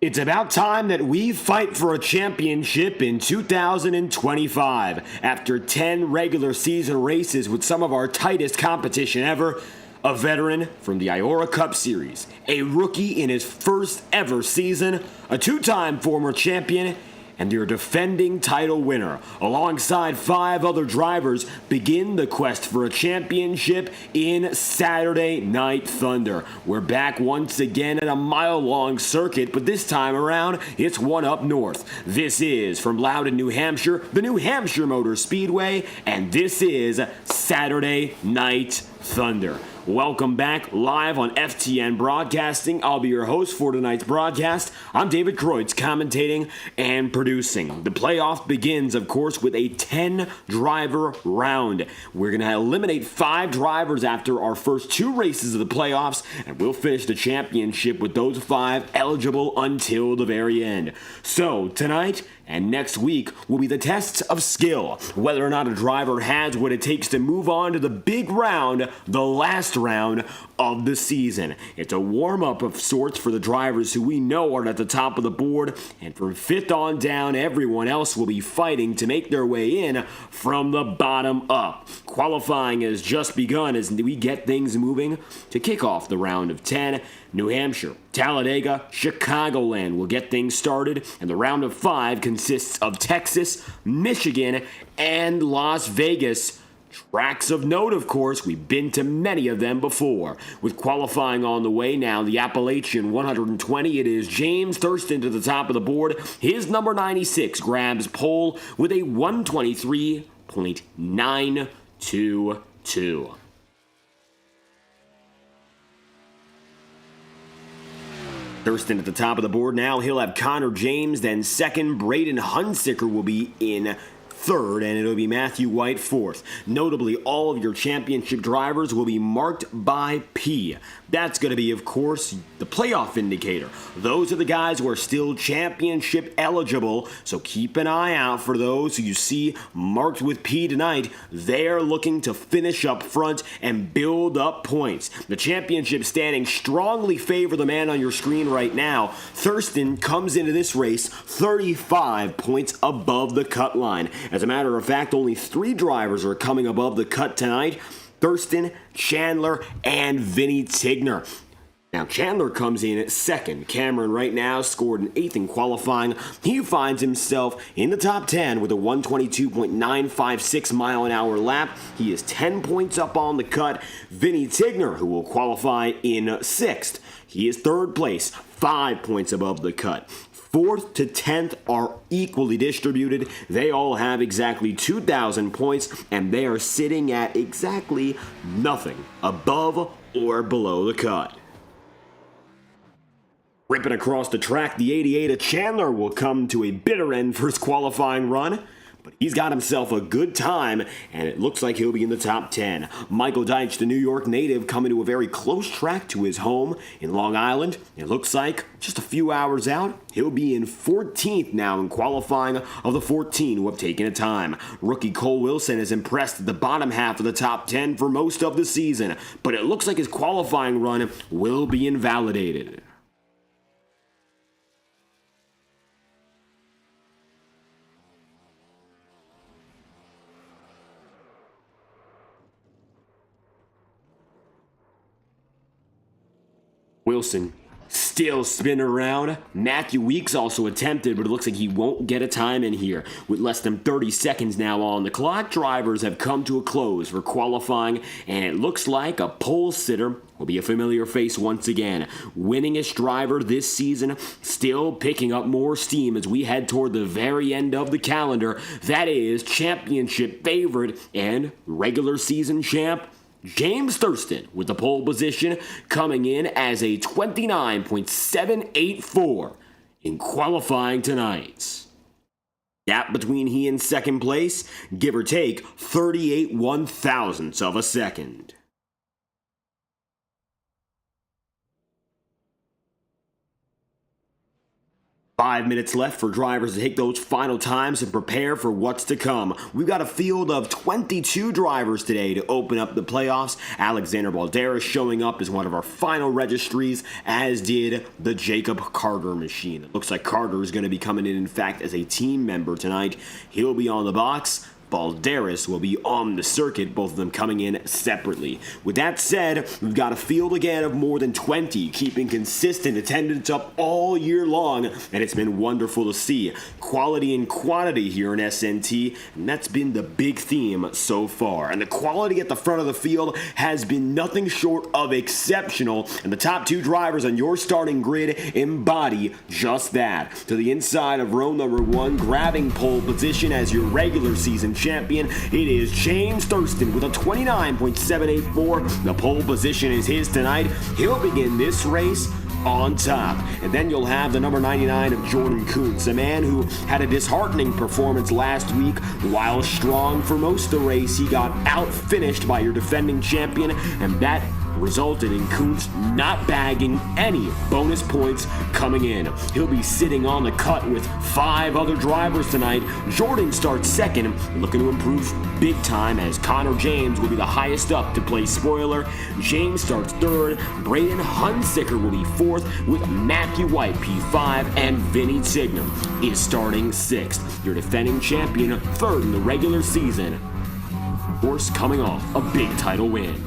It's about time that we fight for a championship in 2025. After 10 regular season races with some of our tightest competition ever, a veteran from the IORA Cup Series, a rookie in his first ever season, a two-time former champion, and your defending title winner, alongside 5 other drivers, begin the quest for a championship in Saturday Night Thunder. We're back once again at a mile-long circuit, but this time around, it's one up north. This is from Loudon, New Hampshire, the New Hampshire Motor Speedway, and this is Saturday Night Thunder. Welcome back live on FTN Broadcasting. I'll be your host for tonight's broadcast. I'm David Kreutz, commentating and producing. The playoff begins, of course, with a 10-driver round. We're going to eliminate 5 drivers after our first 2 races of the playoffs, and we'll finish the championship with those 5 eligible until the very end. So, tonight and next week will be the tests of skill, whether or not a driver has what it takes to move on to the big round, the last round of the season. It's a warm-up of sorts for the drivers who we know are at the top of the board, and from 5th on down, everyone else will be fighting to make their way in from the bottom up. Qualifying has just begun as we get things moving to kick off the round of 10. New Hampshire, Talladega, Chicagoland will get things started, and the round of 5 consists of Texas, Michigan, and Las Vegas. Tracks of note, of course, we've been to many of them before. With qualifying on the way now, the Appalachian 120, it is James Thurston to the top of the board. His number 96 grabs pole with a 123.922. Thurston at the top of the board now. He'll have Connor James, then second. Braden Hunsicker will be in third, and it'll be Matthew White fourth. Notably, all of your championship drivers will be marked by P. That's going to be, of course, the playoff indicator. Those are the guys who are still championship eligible, so keep an eye out for those who you see marked with P tonight. They're looking to finish up front and build up points. The championship standings strongly favor the man on your screen right now. Thurston comes into this race 35 points above the cut line. As a matter of fact, only 3 drivers are coming above the cut tonight: Thurston, Chandler, and Vinny Tigner. Now, Chandler comes in at second. Cameron right now scored an 8th in qualifying. He finds himself in the top 10 with a 122.956 mile an hour lap. He is 10 points up on the cut. Vinny Tigner, who will qualify in 6th. He is 3rd place, 5 points above the cut. 4th to 10th are equally distributed. They all have exactly 2,000 points, and they are sitting at exactly nothing above or below the cut. Ripping across the track, the 88 of Chandler will come to a bitter end for his qualifying run, but he's got himself a good time, and it looks like he'll be in the top 10. Michael Deitch, the New York native, coming to a very close track to his home in Long Island. It looks like just a few hours out, he'll be in 14th now in qualifying of the 14 who have taken a time. Rookie Cole Wilson has impressed at the bottom half of the top 10 for most of the season, but it looks like his qualifying run will be invalidated. Wilson still spinning around. Matthew Weeks also attempted, but it looks like he won't get a time in here. With less than 30 seconds now on the clock, drivers have come to a close for qualifying, and it looks like a pole sitter will be a familiar face once again. Winningest driver this season, still picking up more steam as we head toward the very end of the calendar. That is championship favorite and regular season champ James Thurston with the pole position, coming in as a 29.784 in qualifying tonight. Gap between he and second place, give or take 38 one-thousandths of a second. 5 minutes left for drivers to take those final times and prepare for what's to come. We've got a field of 22 drivers today to open up the playoffs. Alexander Balderas showing up as one of our final registries, as did the Jacob Carter machine. It looks like Carter is going to be coming in fact, as a team member tonight. He'll be on the box. Balderas will be on the circuit, both of them coming in separately. With that said, we've got a field again of more than 20, keeping consistent attendance up all year long, and it's been wonderful to see. Quality and quantity here in SNT, and that's been the big theme so far. And the quality at the front of the field has been nothing short of exceptional, and the top two drivers on your starting grid embody just that. To the inside of row number 1, grabbing pole position as your regular season champion, it is James Thurston with a 29.784. The pole position is his tonight. He'll begin this race on top. And then you'll have the number 99 of Jordan Kuntz, a man who had a disheartening performance last week. While strong for most of the race, he got out-finished by your defending champion, and that resulted in Kuntz not bagging any bonus points coming in. He'll be sitting on the cut with 5 other drivers tonight. Jordan starts second, looking to improve big time, as Connor James will be the highest up to play spoiler. James starts third. Braden Hunsicker will be fourth, with Matthew White P5, and Vinny Tignum is starting sixth. Your defending champion third in the regular season, of course coming off a big title win.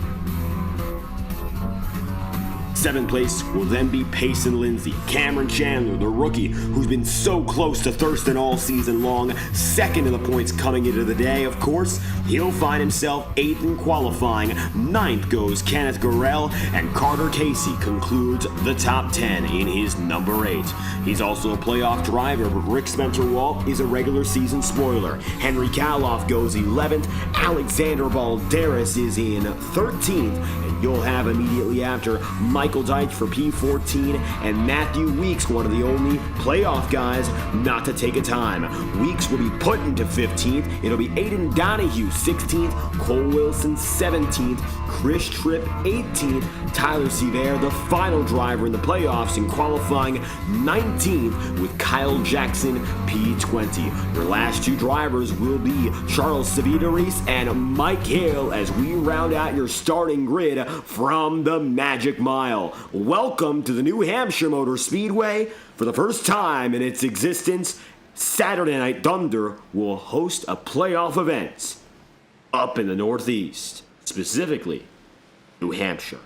7th place will then be Payson Lindsay. Cameron Chandler, the rookie, who's been so close to Thurston all season long, second in the points coming into the day, of course. He'll find himself 8th in qualifying. 9th goes Kenneth Gurrell, and Carter Casey concludes the top 10 in his number 8. He's also a playoff driver, but Rick Spencer-Walt is a regular season spoiler. Henry Kaloff goes 11th. Alexander Balderas is in 13th, and you'll have immediately after Michael Deitch for P14, and Matthew Weeks, one of the only playoff guys not to take a time. Weeks will be put into 15th. It'll be Aiden Donahue 16th, Cole Wilson 17th, Chris Tripp 18th, Tyler Sevier, the final driver in the playoffs, in qualifying 19th, with Kyle Jackson P20. Your last two drivers will be Charles Savidaris and Mike Hale, as we round out your starting grid from the Magic Mile. Welcome to the New Hampshire Motor Speedway. For the first time in its existence, Saturday Night Thunder will host a playoff event up in the Northeast, specifically New Hampshire.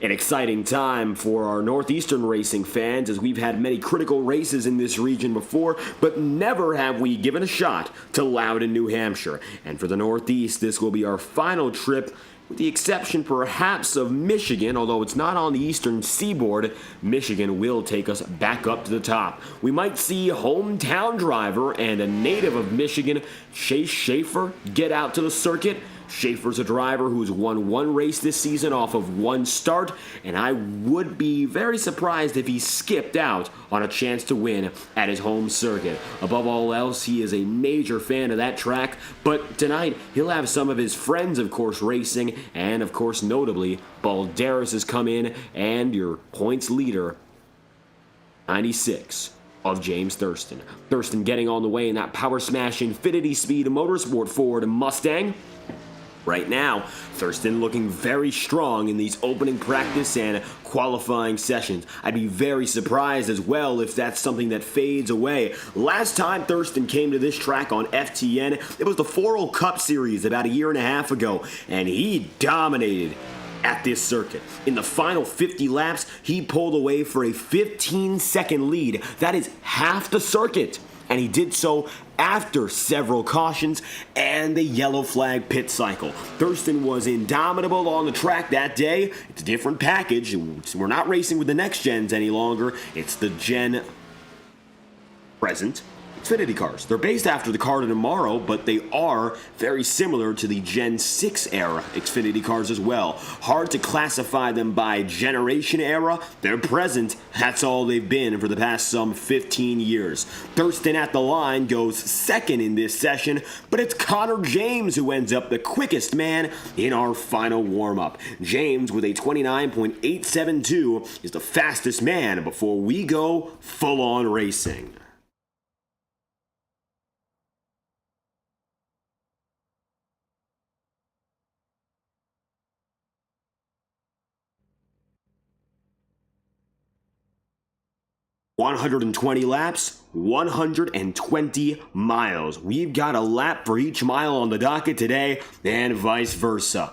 An exciting time for our Northeastern racing fans, as we've had many critical races in this region before, but never have we given a shot to Loudon, New Hampshire. And for the Northeast, this will be our final trip, with the exception perhaps of Michigan. Although it's not on the eastern seaboard, Michigan will take us back up to the top. We might see hometown driver and a native of Michigan, Chase Schaefer, get out to the circuit. Schaefer's a driver who's won one race this season off of one start, and I would be very surprised if he skipped out on a chance to win at his home circuit. Above all else, he is a major fan of that track, but tonight he'll have some of his friends, of course, racing, and of course, notably, Balderas has come in, and your points leader, 96. Of James Thurston. Thurston getting on the way in that Power Smash Infinity Speed Motorsport Ford Mustang. Right now, Thurston looking very strong in these opening practice and qualifying sessions. I'd be very surprised as well if that's something that fades away. Last time Thurston came to this track on FTN, it was the FORL Cup Series about a year and a half ago, and he dominated at this circuit. In the final 50 laps, he pulled away for a 15-second lead. That is half the circuit. And he did so after several cautions and the yellow flag pit cycle. Thurston was indomitable on the track that day. It's a different package. We're not racing with the next gens any longer. It's the gen present. It's Xfinity cars. They're based after the car to tomorrow, but they are very similar to the Gen 6 era Xfinity cars as well. Hard to classify them by generation era. They're present. That's all they've been for the past some 15 years. Thurston at the line goes second in this session, but it's Connor James who ends up the quickest man in our final warm-up. James with a 29.872 is the fastest man before we go full-on racing. "120 laps, 120 miles. We've got a lap for each mile on the docket today, and vice versa.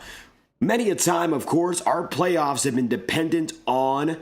Many a time, of course, our playoffs have been dependent on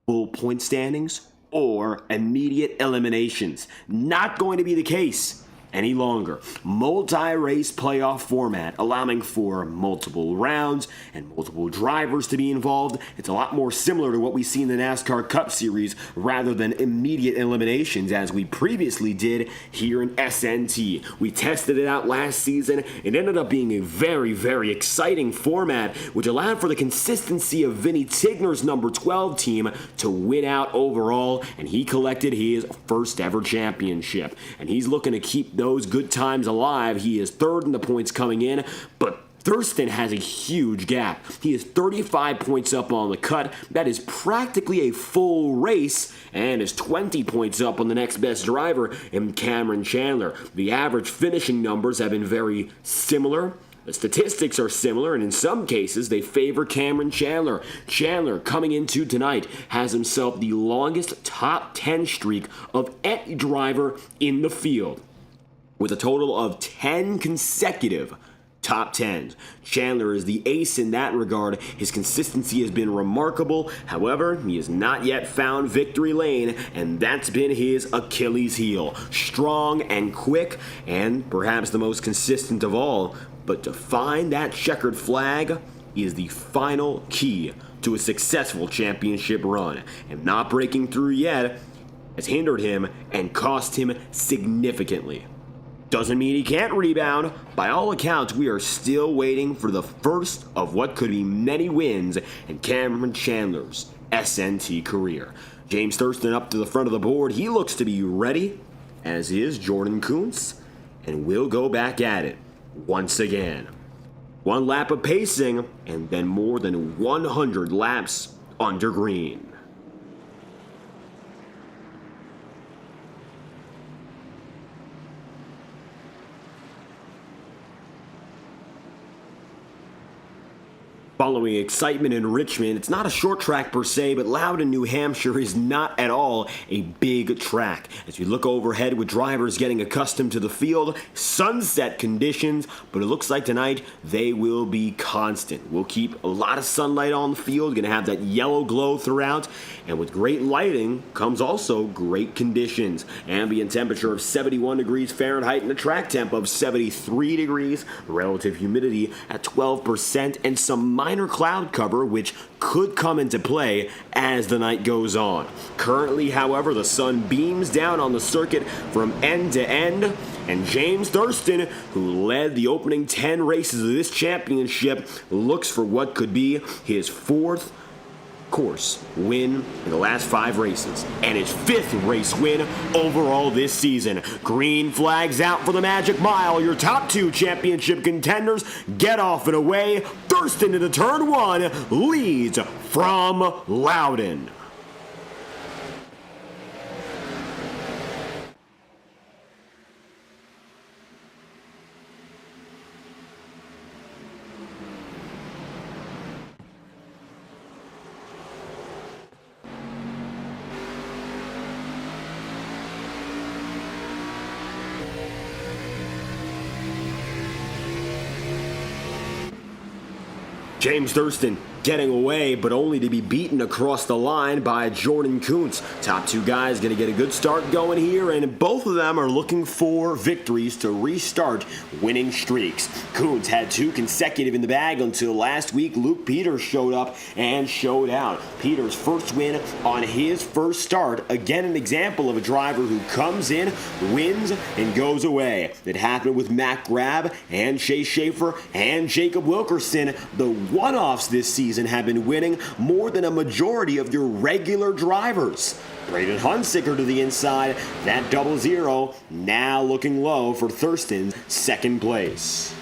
full point standings or immediate eliminations. Not going to be the case any longer. Multi-race playoff format, allowing for multiple rounds and multiple drivers to be involved. It's a lot more similar to what we see in the NASCAR Cup Series rather than immediate eliminations as we previously did here in SNT. We tested it out last season. It ended up being a very, very exciting format, which allowed for the consistency of Vinny Tigner's number 12 team to win out overall, and he collected his first ever championship. And he's looking to keep those good times alive. He is third in the points coming in, but Thurston has a huge gap. He is 35 points up on the cut. That is practically a full race, and is 20 points up on the next best driver in Cameron Chandler. The average finishing numbers have been very similar. The statistics are similar, and in some cases, they favor Cameron Chandler. Chandler, coming into tonight, has himself the longest top 10 streak of any driver in the field, with a total of 10 consecutive top 10s. Chandler is the ace in that regard. His consistency has been remarkable. However, he has not yet found victory lane, and that's been his Achilles heel. Strong and quick, and perhaps the most consistent of all. But to find that checkered flag is the final key to a successful championship run. And not breaking through yet has hindered him and cost him significantly. Doesn't mean he can't rebound. By all accounts, we are still waiting for the first of what could be many wins in Cameron Chandler's SNT career. James Thurston up to the front of the board. He looks to be ready, as is Jordan Kuntz, and we'll go back at it once again. One lap of pacing, and then more than 100 laps under green. Following excitement in Richmond, it's not a short track per se, but Loudon, New Hampshire is not at all a big track. As you look overhead with drivers getting accustomed to the field, sunset conditions, but it looks like tonight they will be constant. We'll keep a lot of sunlight on the field, going to have that yellow glow throughout, and with great lighting comes also great conditions. Ambient temperature of 71 degrees Fahrenheit and a track temp of 73 degrees, relative humidity at 12%, and some minor cloud cover, which could come into play as the night goes on. Currently, however, the sun beams down on the circuit from end to end, and James Thurston, who led the opening 10 races of this championship, looks for what could be his fourth course win in the last 5 races, and his 5th race win overall this season. Green flags out for the Magic Mile. Your top 2 championship contenders get off and away. Thurston into turn 1 leads from Loudon. James Thurston getting away, but only to be beaten across the line by Jordan Kuntz. Top two guys going to get a good start going here, and both of them are looking for victories to restart winning streaks. Kuntz had 2 consecutive in the bag until last week. Luke Peters showed up and showed out. Peters' first win on his first start. Again, an example of a driver who comes in, wins, and goes away. It happened with Matt Grab and Chase Schaefer and Jacob Wilkerson. The one-offs this season have been winning more than a majority of your regular drivers. Braden Hunsicker to the inside. That 0-0 now looking low for Thurston's second place.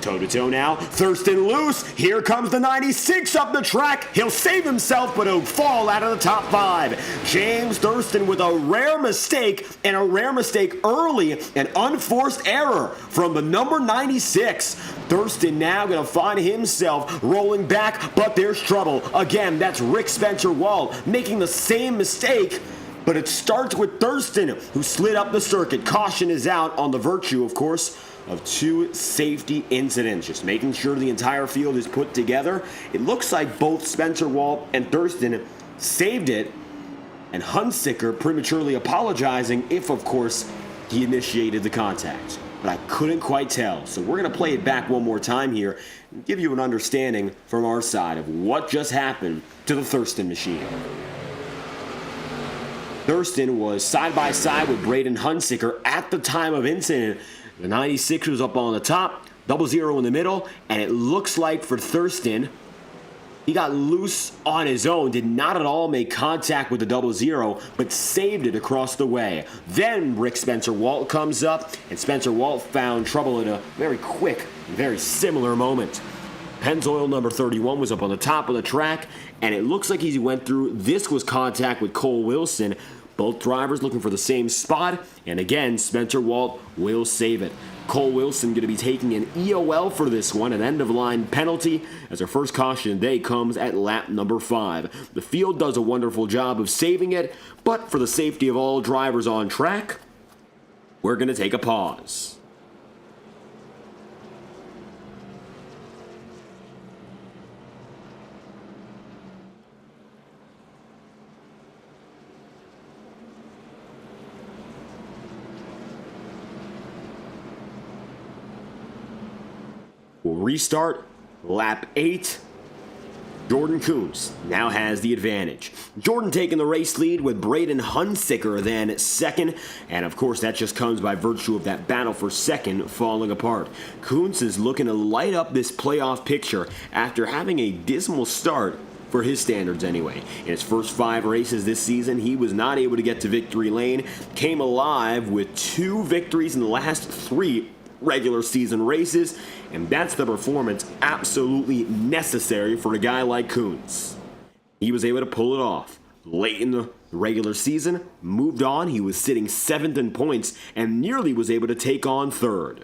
Toe-to-toe now, Thurston loose, here comes the 96 up the track, he'll save himself but he'll fall out of the top 5. James Thurston with a rare mistake, and a rare mistake early, an unforced error from the number 96. Thurston now going to find himself rolling back, but there's trouble. Again, that's Rick Spencer-Walt making the same mistake, but it starts with Thurston, who slid up the circuit. Caution is out on the virtue, of course, of 2 safety incidents. Just making sure the entire field is put together. It looks like both Spencer-Walt and Thurston saved it, and Hunsicker prematurely apologizing if, of course, he initiated the contact. But I couldn't quite tell, so we're going to play it back one more time here and give you an understanding from our side of what just happened to the Thurston machine. Thurston was side by side with Braden Hunsicker at the time of incident. The 96 was up on the top, 0-0 in the middle, and it looks like for Thurston, he got loose on his own, did not at all make contact with the 0-0, but saved it across the way. Then Rick Spencer-Walt comes up, and Spencer-Walt found trouble in a very quick, very similar moment. Pennzoil number 31 was up on the top of the track, and it looks like he went through. This was contact with Cole Wilson. Both drivers looking for the same spot, and again, Spencer-Walt will save it. Cole Wilson going to be taking an EOL for this one, an end-of-line penalty, as our first caution of the day comes at lap number 5. The field does a wonderful job of saving it, but for the safety of all drivers on track, we're going to take a pause. We'll restart lap 8. Jordan Kuntz now has the advantage. Jordan taking the race lead with Braden Hunsicker then second, and of course that just comes by virtue of that battle for second falling apart. Kuntz is looking to light up this playoff picture after having a dismal start for his standards anyway. In his first 5 races this season, he was not able to get to victory lane, came alive with 2 victories in the last 3 regular season races, and that's the performance absolutely necessary for a guy like Kuntz. He was able to pull it off. Late in the regular season, moved on, he was sitting 7th in points and nearly was able to take on 3rd.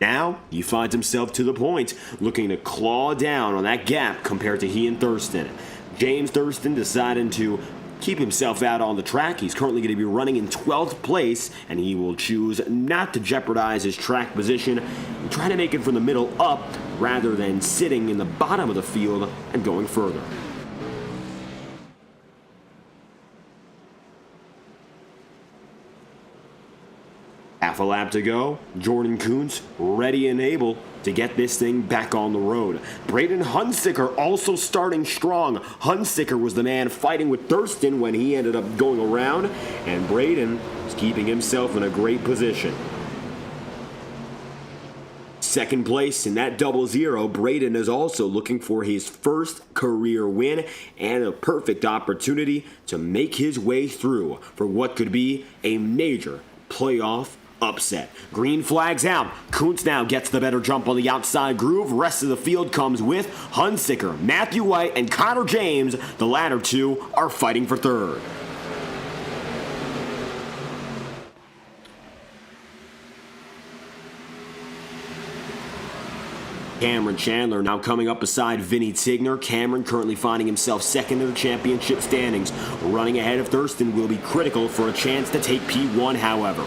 Now, he finds himself to the point, looking to claw down on that gap compared to he and Thurston. James Thurston decided to keep himself out on the track. He's currently going to be running in 12th place, and he will choose not to jeopardize his track position and try to make it from the middle up rather than sitting in the bottom of the field and going further. Half a lap to go. Jordan Kuntz ready and able to get this thing back on the road. Braden Hunsicker also starting strong. Hunsicker was the man fighting with Thurston when he ended up going around, and Braden is keeping himself in a great position. Second place in that 0-0, Braden is also looking for his first career win and a perfect opportunity to make his way through for what could be a major playoff upset. Green flags out. Kuntz now gets the better jump on the outside groove. Rest of the field comes with Hunsicker, Matthew White, and Connor James. The latter 2 are fighting for 3rd. Cameron Chandler now coming up beside Vinny Tigner. Cameron currently finding himself second in the championship standings. Running ahead of Thurston will be critical for a chance to take P1, however.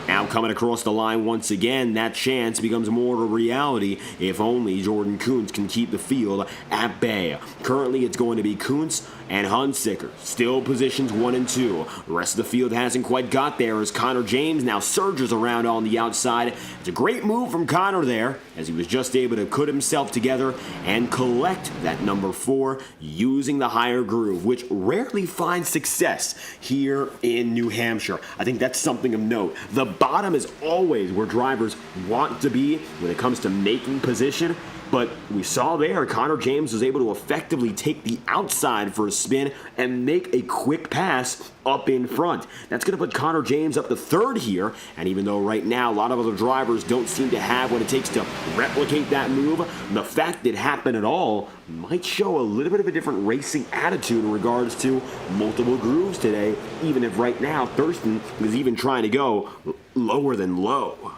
Now coming across the line once again, that chance becomes more of a reality if only Jordan Kuntz can keep the field at bay. Currently it's going to be Kuntz and Hunsicker, still positions 1 and 2. The rest of the field hasn't quite got there as Connor James now surges around on the outside. It's a great move from Connor there as he was just able to put himself together and collect that number 4 using the higher groove, which rarely finds success here in New Hampshire. I think that's something of note. The bottom is always where drivers want to be when it comes to making position. But we saw there, Connor James was able to effectively take the outside for a spin and make a quick pass up in front. That's going to put Connor James up to 3rd here, and even though right now a lot of other drivers don't seem to have what it takes to replicate that move, the fact it happened at all might show a little bit of a different racing attitude in regards to multiple grooves today, even if right now Thurston is even trying to go lower than low.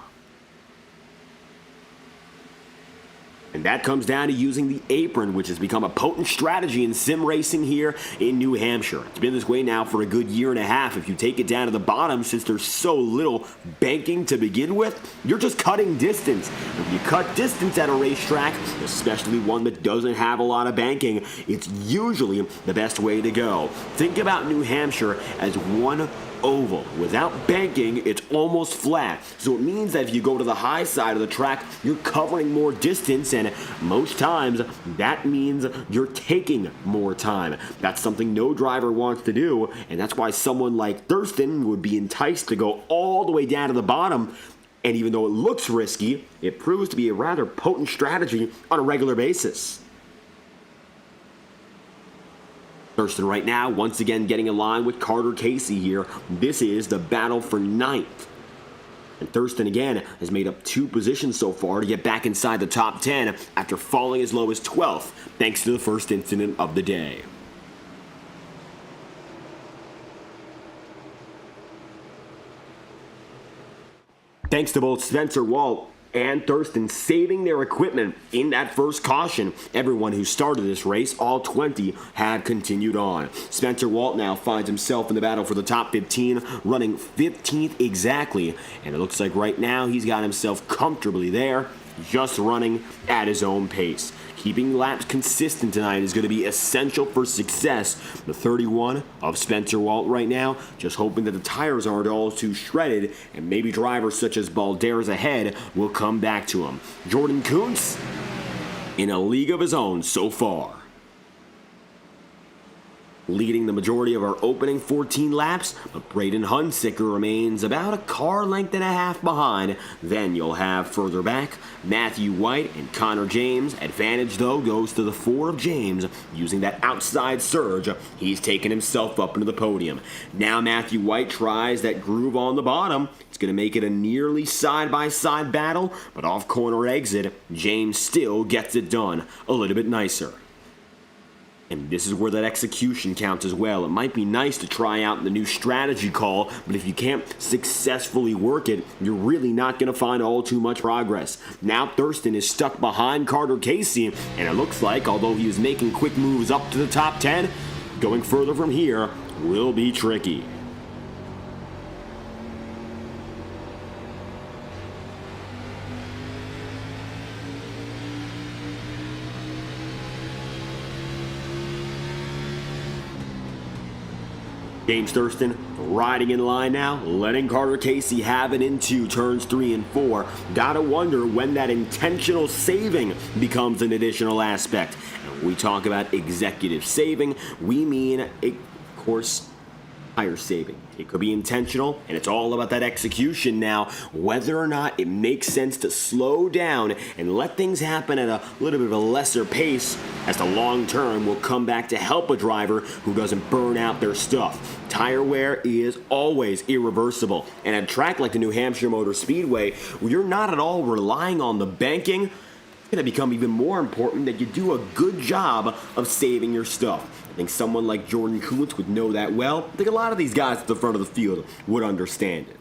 And that comes down to using the apron, which has become a potent strategy in sim racing here in New Hampshire. It's been this way now for a good year and a half. If you take it down to the bottom, since there's so little banking to begin with, you're just cutting distance. If you cut distance at a racetrack, especially one that doesn't have a lot of banking, it's usually the best way to go. Think about New Hampshire as one oval. Without banking, it's almost flat. So it means that if you go to the high side of the track, you're covering more distance, and most times that means you're taking more time. That's something no driver wants to do, and that's why someone like Thurston would be enticed to go all the way down to the bottom. And even though it looks risky, it proves to be a rather potent strategy on a regular basis. Thurston right now, once again getting in line with Carter Casey here. This is the battle for 9th. And Thurston again has made up 2 positions so far to get back inside the top 10 after falling as low as 12th, thanks to the first incident of the day. Thanks to both Spencer Walt and Thurston saving their equipment in that first caution, everyone who started this race, all 20, had continued on. Spencer Walt now finds himself in the battle for the top 15, running 15th exactly, and it looks like right now he's got himself comfortably there, just running at his own pace. Keeping laps consistent tonight is going to be essential for success. The 31 of Spencer Walt right now, just hoping that the tires aren't all too shredded, and maybe drivers such as Balder's ahead will come back to him. Jordan Kuntz in a league of his own so far. Leading the majority of our opening 14 laps, but Braden Hunsicker remains about a car length and a half behind. Then you'll have further back Matthew White and Connor James. Advantage, though, goes to the 4 of James. Using that outside surge, he's taken himself up into the podium. Now Matthew White tries that groove on the bottom. It's going to make it a nearly side-by-side battle, but off-corner exit, James still gets it done a little bit nicer. And this is where that execution counts as well. It might be nice to try out the new strategy call, but if you can't successfully work it, you're really not going to find all too much progress. Now Thurston is stuck behind Carter Casey, and it looks like, although he is making quick moves up to the top 10, going further from here will be tricky. James Thurston riding in line now, letting Carter Casey have it into turns 3 and 4. Gotta wonder when that intentional saving becomes an additional aspect. And when we talk about executive saving, we mean, of course, tire saving. It could be intentional, and it's all about that execution now, whether or not it makes sense to slow down and let things happen at a little bit of a lesser pace, as the long term will come back to help a driver who doesn't burn out their stuff. Tire wear is always irreversible, and at a track like the New Hampshire Motor Speedway, where you're not at all relying on the banking, it's going to become even more important that you do a good job of saving your stuff. I think someone like Jordan Kuntz would know that well. I think a lot of these guys at the front of the field would understand it.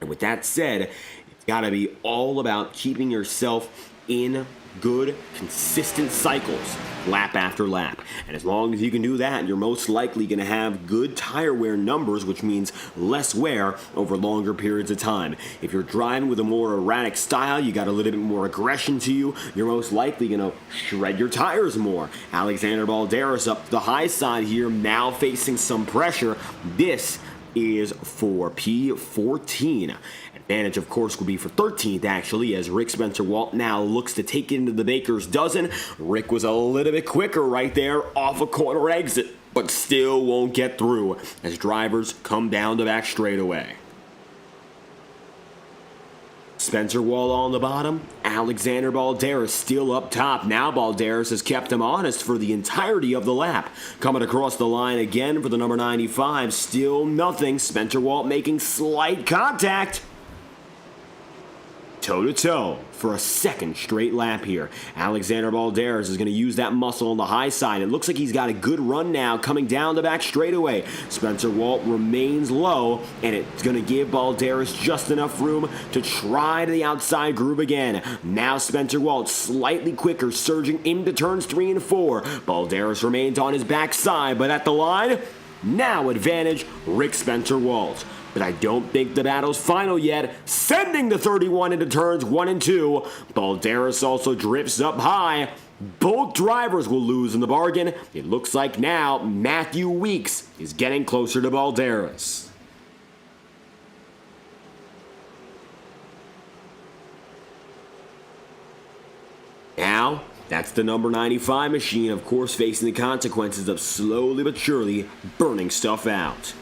And with that said, it's Got to be all about keeping yourself in good, consistent cycles, lap after lap. And as long as you can do that, you're most likely going to have good tire wear numbers, which means less wear over longer periods of time. If you're driving with a more erratic style, you got a little bit more aggression to you, you're most likely going to shred your tires more. Alexander Balderas up the high side here, now facing some pressure. This is for P14. Advantage, of course, will be for 13th, actually, as Rick Spencer-Walt now looks to take it into the baker's dozen. Rick was a little bit quicker right there off a corner exit, but still won't get through as drivers come down the back straightaway. Spencer-Walt on the bottom, Alexander Balderas still up top. Now Balderas has kept him honest for the entirety of the lap. Coming across the line again for the number 95, still nothing. Spencer-Walt making slight contact. Toe-to-toe for a second straight lap here. Alexander Balderas is going to use that muscle on the high side. It looks like he's got a good run now coming down the back straightaway. Spencer-Walt remains low, and it's going to give Balderas just enough room to try to the outside groove again. Now Spencer-Walt slightly quicker, surging into turns 3 and 4. Balderas remains on his backside, but at the line, now advantage Rick Spencer-Walt. But I don't think the battle's final yet. Sending the 31 into turns 1 and 2. Balderas also drifts up high. Both drivers will lose in the bargain. It looks like now Matthew Weeks is getting closer to Balderas. Now, that's the number 95 machine, of course, facing the consequences of slowly but surely burning stuff out.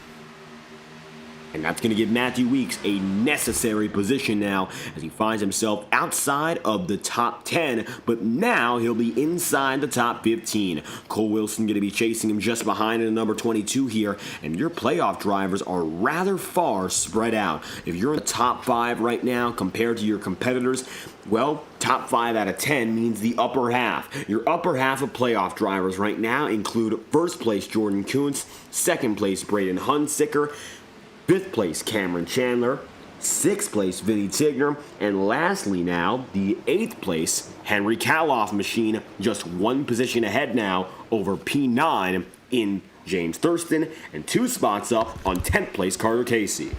And that's going to give Matthew Weeks a necessary position now as he finds himself outside of the top 10, but now he'll be inside the top 15. Cole Wilson going to be chasing him just behind in the number 22 here, and your playoff drivers are rather far spread out. If you're in the top 5 right now compared to your competitors, well, top 5 out of 10 means the upper half. Your upper half of playoff drivers right now include first place Jordan Kuntz, second place Braden Hunsicker, 5th place Cameron Chandler, 6th place Vinny Tigner, and lastly now, the 8th place Henry Kaloff machine, just one position ahead now over P9 in James Thurston, and 2 spots up on 10th place Carter Casey.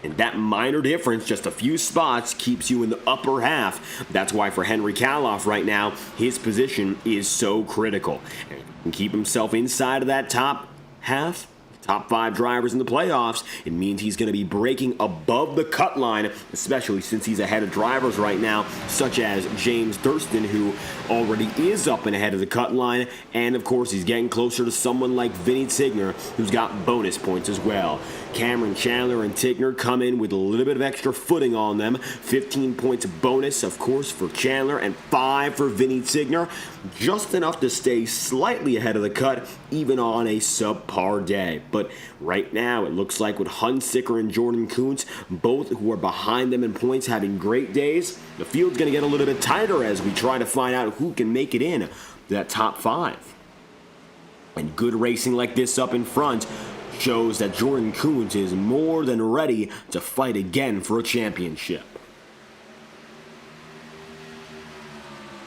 And that minor difference, just a few spots, keeps you in the upper half. That's why for Henry Kaloff right now, his position is so critical. And if he can keep himself inside of that top half, top 5 drivers in the playoffs, it means he's going to be breaking above the cut line, especially since he's ahead of drivers right now, such as James Thurston, who already is up and ahead of the cut line, and of course he's getting closer to someone like Vinny Tigner, who's got bonus points as well. Cameron Chandler and Tigner come in with a little bit of extra footing on them. 15 points bonus, of course, for Chandler and 5 for Vinny Tigner. Just enough to stay slightly ahead of the cut, even on a subpar day. But right now, it looks like with Hunsicker and Jordan Kuntz, both who are behind them in points, having great days, the field's going to get a little bit tighter as we try to find out who can make it in that top 5. And good racing like this up in front shows that Jordan Kuntz is more than ready to fight again for a championship.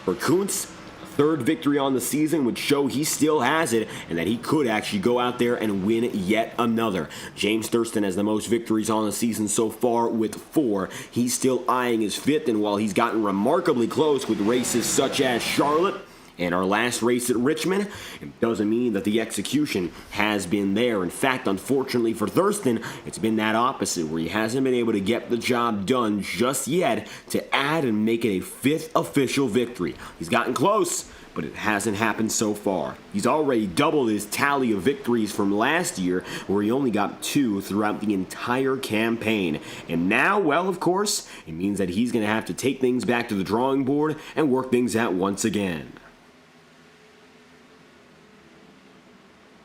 For Kuntz, a 3rd victory on the season would show he still has it and that he could actually go out there and win yet another. James Thurston has the most victories on the season so far with 4. He's still eyeing his 5th, and while he's gotten remarkably close with races such as Charlotte and our last race at Richmond, it doesn't mean that the execution has been there. In fact, unfortunately for Thurston, it's been that opposite, where he hasn't been able to get the job done just yet to add and make it a 5th official victory. He's gotten close, but it hasn't happened so far. He's already doubled his tally of victories from last year, where he only got 2 throughout the entire campaign. And now, well, of course, it means that he's going to have to take things back to the drawing board and work things out once again.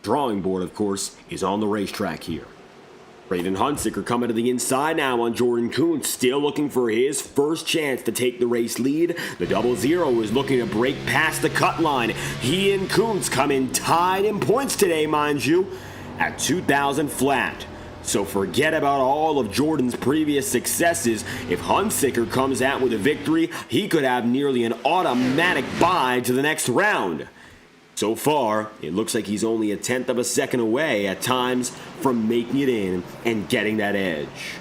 Drawing board, of course, is on the racetrack here. Braden Hunsicker coming to the inside now on Jordan Kuntz, still looking for his first chance to take the race lead. The 00 is looking to break past the cut line. He and Kuntz come in tied in points today, mind you, at 2,000 flat. So forget about all of Jordan's previous successes. If Hunsicker comes out with a victory, he could have nearly an automatic bye to the next round. So far, it looks like he's only a tenth of a second away at times from making it in and getting that edge.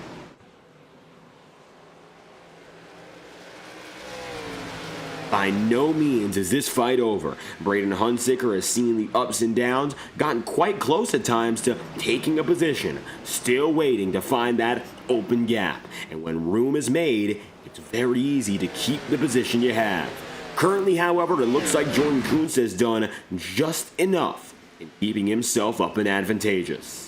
By no means is this fight over. Braden Hunsicker has seen the ups and downs, gotten quite close at times to taking a position, still waiting to find that open gap. And when room is made, it's very easy to keep the position you have. Currently, however, it looks like Jordan Kuntz has done just enough in keeping himself up and advantageous.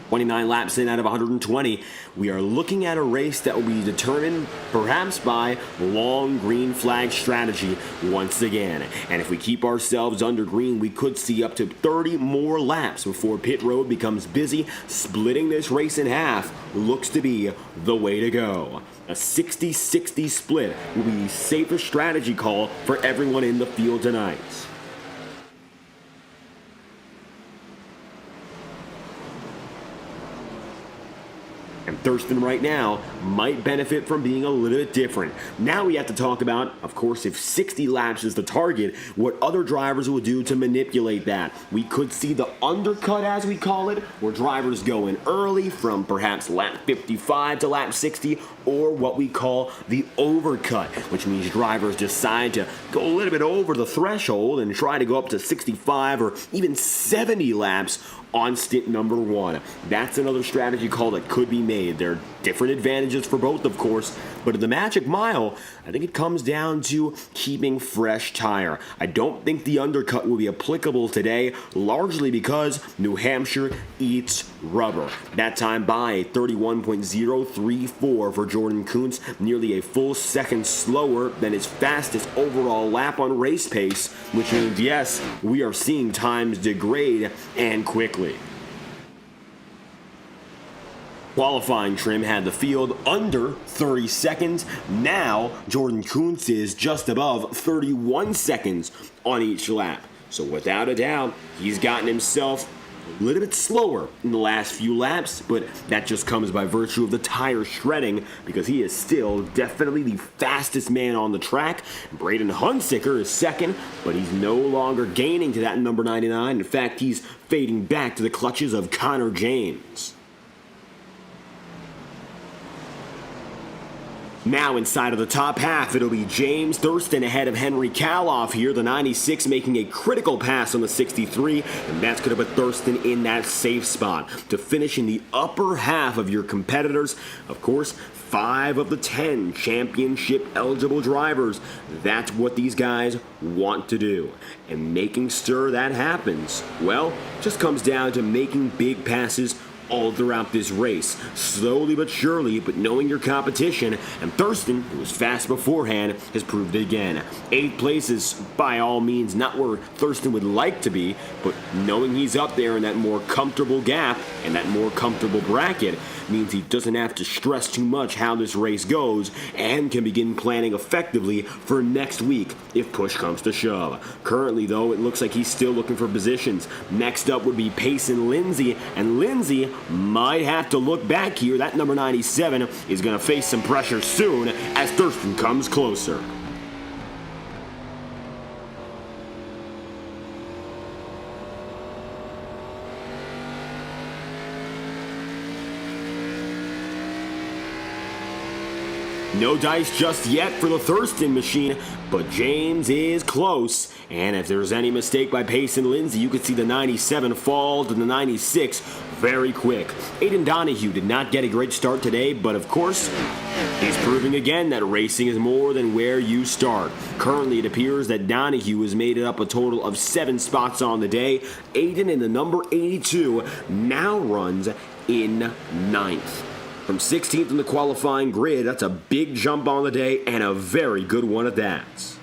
29 laps in out of 120, we are looking at a race that will be determined perhaps by long green flag strategy once again. And if we keep ourselves under green, we could see up to 30 more laps before pit road becomes busy. Splitting this race in half looks to be the way to go. A 60-60 split will be the safest strategy call for everyone in the field tonight. And Thurston right now might benefit from being a little bit different. Now we have to talk about, of course, if 60 laps is the target, what other drivers will do to manipulate that. We could see the undercut, as we call it, where drivers go in early from perhaps lap 55 to lap 60, or what we call the overcut, which means drivers decide to go a little bit over the threshold and try to go up to 65 or even 70 laps on stint number 1. That's another strategy call that could be made. There are different advantages for both, of course, but in the Magic Mile, I think it comes down to keeping fresh tire. I don't think the undercut will be applicable today, largely because New Hampshire eats rubber. That time by 31.034 for Jordan Kuntz, nearly a full second slower than his fastest overall lap on race pace, which means, yes, we are seeing times degrade and quickly. Qualifying trim had the field under 30 seconds. Now, Jordan Kuntz is just above 31 seconds on each lap. So without a doubt, he's gotten himself a little bit slower in the last few laps, but that just comes by virtue of the tire shredding, because he is still definitely the fastest man on the track. Braden Hunsicker is second, but he's no longer gaining to that number 99. In fact, he's fading back to the clutches of Connor James. Now inside of the top half, it'll be James Thurston ahead of Henry Kaloff here, the 96 making a critical pass on the 63, and that's going to put Thurston in that safe spot to finish in the upper half of your competitors. Of course, 5 of the 10 championship-eligible drivers. That's what these guys want to do. And making sure that happens, well, just comes down to making big passes all throughout this race, slowly but surely, but knowing your competition, and Thurston, who was fast beforehand, has proved it again. 8th place is by all means not where Thurston would like to be, but knowing he's up there in that more comfortable gap and that more comfortable bracket means he doesn't have to stress too much how this race goes and can begin planning effectively for next week if push comes to shove. Currently, though, it looks like he's still looking for positions. Next up would be Payson Lindsay, and Lindsay might have to look back here. That number 97 is going to face some pressure soon as Thurston comes closer. No dice just yet for the Thurston machine, but James is close. And if there's any mistake by Payson Lindsay, you could see the 97 fall to the 96 very quick. Aiden Donahue did not get a great start today, but of course, he's proving again that racing is more than where you start. Currently, it appears that Donahue has made it up a total of 7 spots on the day. Aiden in the number 82 now runs in 9th. From 16th in the qualifying grid, that's a big jump on the day, and a very good one at that.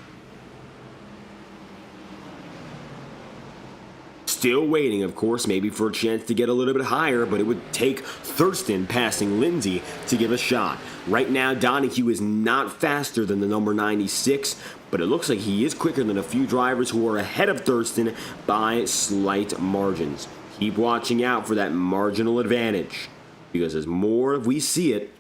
Still waiting, of course, maybe for a chance to get a little bit higher, but it would take Thurston passing Lindsay to give a shot. Right now, Donahue is not faster than the number 96, but it looks like he is quicker than a few drivers who are ahead of Thurston by slight margins. Keep watching out for that marginal advantage, because as more we see it,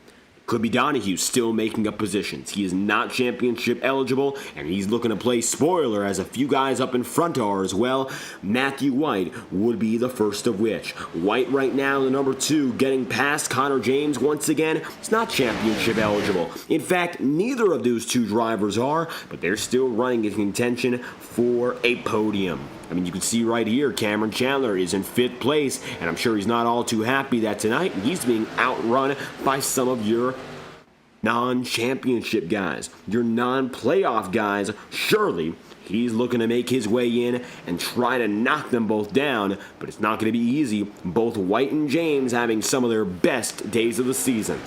could be Donahue still making up positions. He is not championship eligible, and he's looking to play spoiler as a few guys up in front are as well. Matthew White would be the first of which. White right now, the number 2, getting past Connor James once again. It's not championship eligible. In fact, neither of those two drivers are, but they're still running in contention for a podium. I mean, you can see right here, Cameron Chandler is in 5th place, and I'm sure he's not all too happy that tonight he's being outrun by some of your non-championship guys, your non-playoff guys. Surely he's looking to make his way in and try to knock them both down, but it's not going to be easy. Both White and James having some of their best days of the season.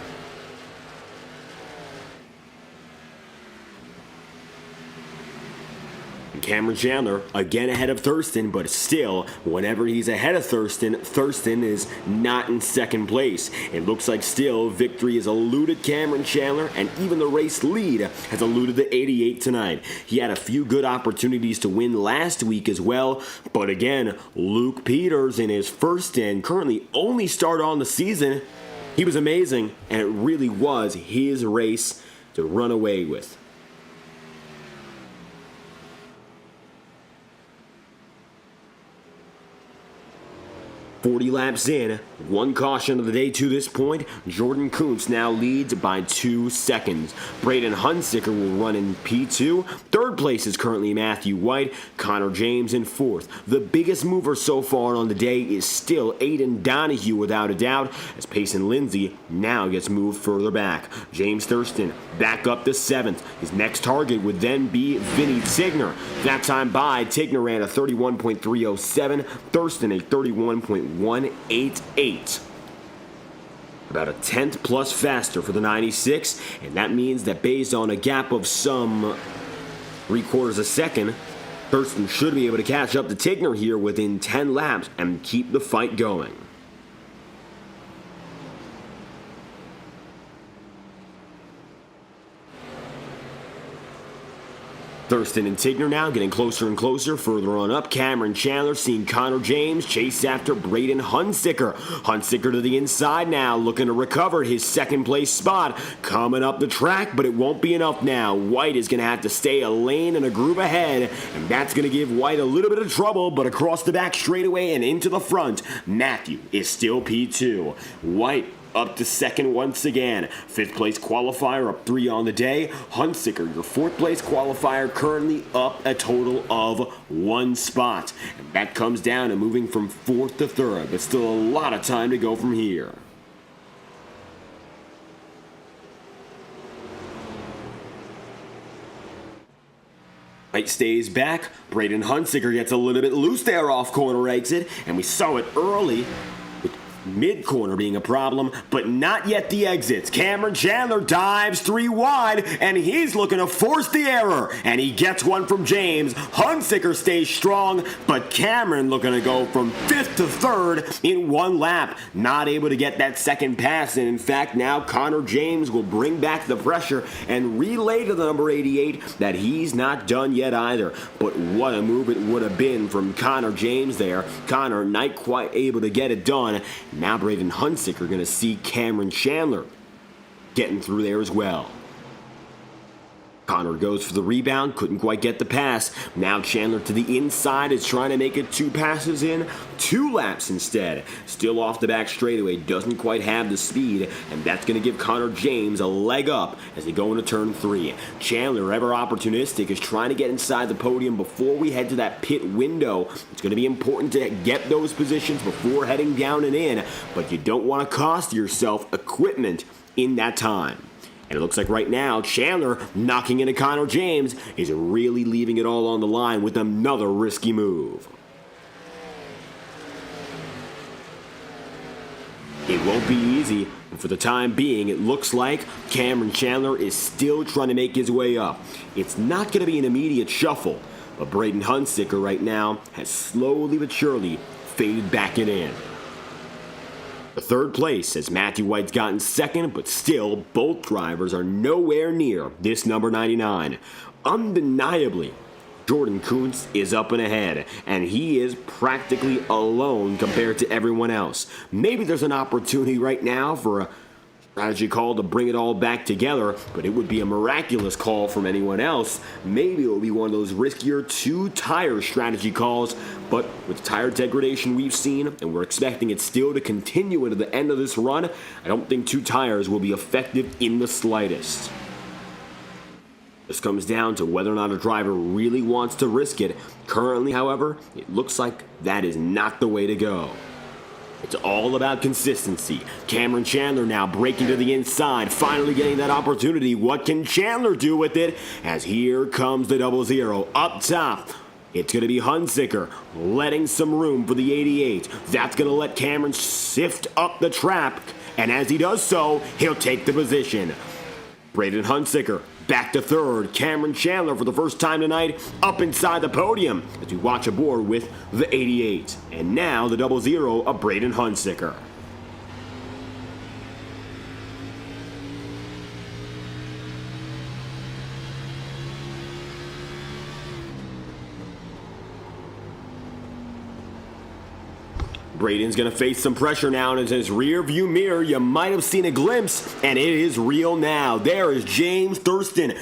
Cameron Chandler again ahead of Thurston, but still, whenever he's ahead of Thurston, Thurston is not in 2nd place. It looks like still victory has eluded Cameron Chandler, and even the race lead has eluded the 88 tonight. He had a few good opportunities to win last week as well, but again, Luke Peters in his first and currently only start on the season, he was amazing, and it really was his race to run away with. 40 laps in, 1 caution of the day to this point. Jordan Kuntz now leads by 2 seconds. Braden Hunsicker will run in P2. 3rd place is currently Matthew White. Connor James in 4th. The biggest mover so far on the day is still Aiden Donahue without a doubt, as Payson Lindsay now gets moved further back. James Thurston back up to 7th. His next target would then be Vinny Tigner. That time by, Tigner ran a 31.307, Thurston a 31.188. About a 10th plus faster for the 96, and that means that based on a gap of some 3/4 a second, Thurston should be able to catch up to Tigner here within 10 laps and keep the fight going. Thurston and Tigner now getting closer and closer, further on up. Cameron Chandler seeing Connor James chase after Braden Hunsicker. Hunsicker to the inside now, looking to recover his 2nd place spot. Coming up the track, but it won't be enough now. White is going to have to stay a lane and a groove ahead, and that's going to give White a little bit of trouble, but across the back straightaway and into the front, Matthew is still P2. White up to 2nd once again. 5th place qualifier up 3 on the day. Hunsicker, your 4th place qualifier, currently up a total of 1 spot. And that comes down to moving from 4th to 3rd, but still a lot of time to go from here. White stays back. Braden Hunsicker gets a little bit loose there off corner exit, and we saw it early. Mid-corner being a problem, but not yet the exits. Cameron Chandler dives 3 wide, and he's looking to force the error, and he gets one from James. Hunsicker stays strong, but Cameron looking to go from 5th to 3rd in 1 lap. Not able to get that 2nd pass, and in fact, now Connor James will bring back the pressure and relay to the number 88 that he's not done yet either. But what a move it would have been from Connor James there. Connor not quite able to get it done. Now Braden Hunsicker going to see Cameron Chandler getting through there as well. Connor goes for the rebound, couldn't quite get the pass. Now Chandler to the inside is trying to make it 2 passes in 2 laps instead. Still off the back straightaway, doesn't quite have the speed, and that's going to give Connor James a leg up as they go into turn 3. Chandler, ever opportunistic, is trying to get inside the podium before we head to that pit window. It's going to be important to get those positions before heading down and in, but you don't want to cost yourself equipment in that time. And it looks like right now, Chandler knocking into Connor James is really leaving it all on the line with another risky move. It won't be easy, and for the time being, it looks like Cameron Chandler is still trying to make his way up. It's not going to be an immediate shuffle, but Braden Hunsicker right now has slowly but surely faded back in. The third place as Matthew White's gotten second, but still both drivers are nowhere near this number 99. Undeniably, Jordan Kuntz is up and ahead, and he is practically alone compared to everyone else. Maybe there's an opportunity right now for a strategy call to bring it all back together, but it would be a miraculous call from anyone else. Maybe it will be one of those riskier two-tire strategy calls, but with tire degradation we've seen, and we're expecting it still to continue into the end of this run, I don't think two tires will be effective in the slightest. This comes down to whether or not a driver really wants to risk it. Currently, however, it looks like that is not the way to go. It's all about consistency. Cameron Chandler now breaking to the inside, finally getting that opportunity. What can Chandler do with it? As here comes the 00 up top. It's going to be Hunsicker letting some room for the 88. That's going to let Cameron sift up the trap, and as he does so, he'll take the position. Braden Hunsicker back to third. Cameron Chandler for the first time tonight up inside the podium as we watch aboard with the 88. And now the 00 of Braden Hunsicker. Braden's going to face some pressure now, and in his rear view mirror, you might have seen a glimpse, and it is real now. There is James Thurston,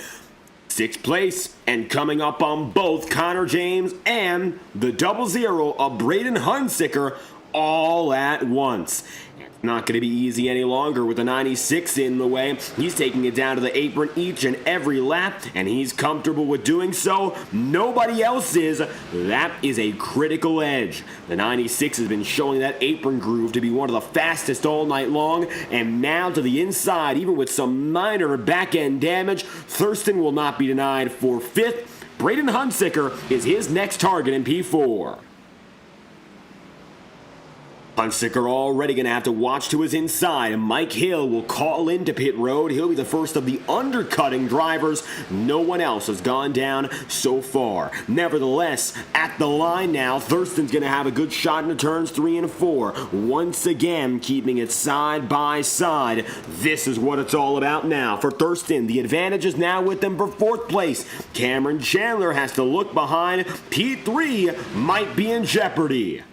6th place, and coming up on both Connor James and the 00 of Braden Hunsicker all at once. It's not going to be easy any longer with the 96 in the way. He's taking it down to the apron each and every lap, and he's comfortable with doing so. Nobody else is. That is a critical edge. The 96 has been showing that apron groove to be one of the fastest all night long, and now to the inside, even with some minor back-end damage, Thurston will not be denied for 5th. Braden Hunsicker is his next target in P4. Hunsicker already going to have to watch to his inside. Mike Hill will call into pit road. He'll be the first of the undercutting drivers. No one else has gone down so far. Nevertheless, at the line now, Thurston's going to have a good shot into turns 3 and 4. Once again, keeping it side by side. This is what it's all about now. For Thurston, the advantage is now with them for 4th place. Cameron Chandler has to look behind. P3 might be in jeopardy.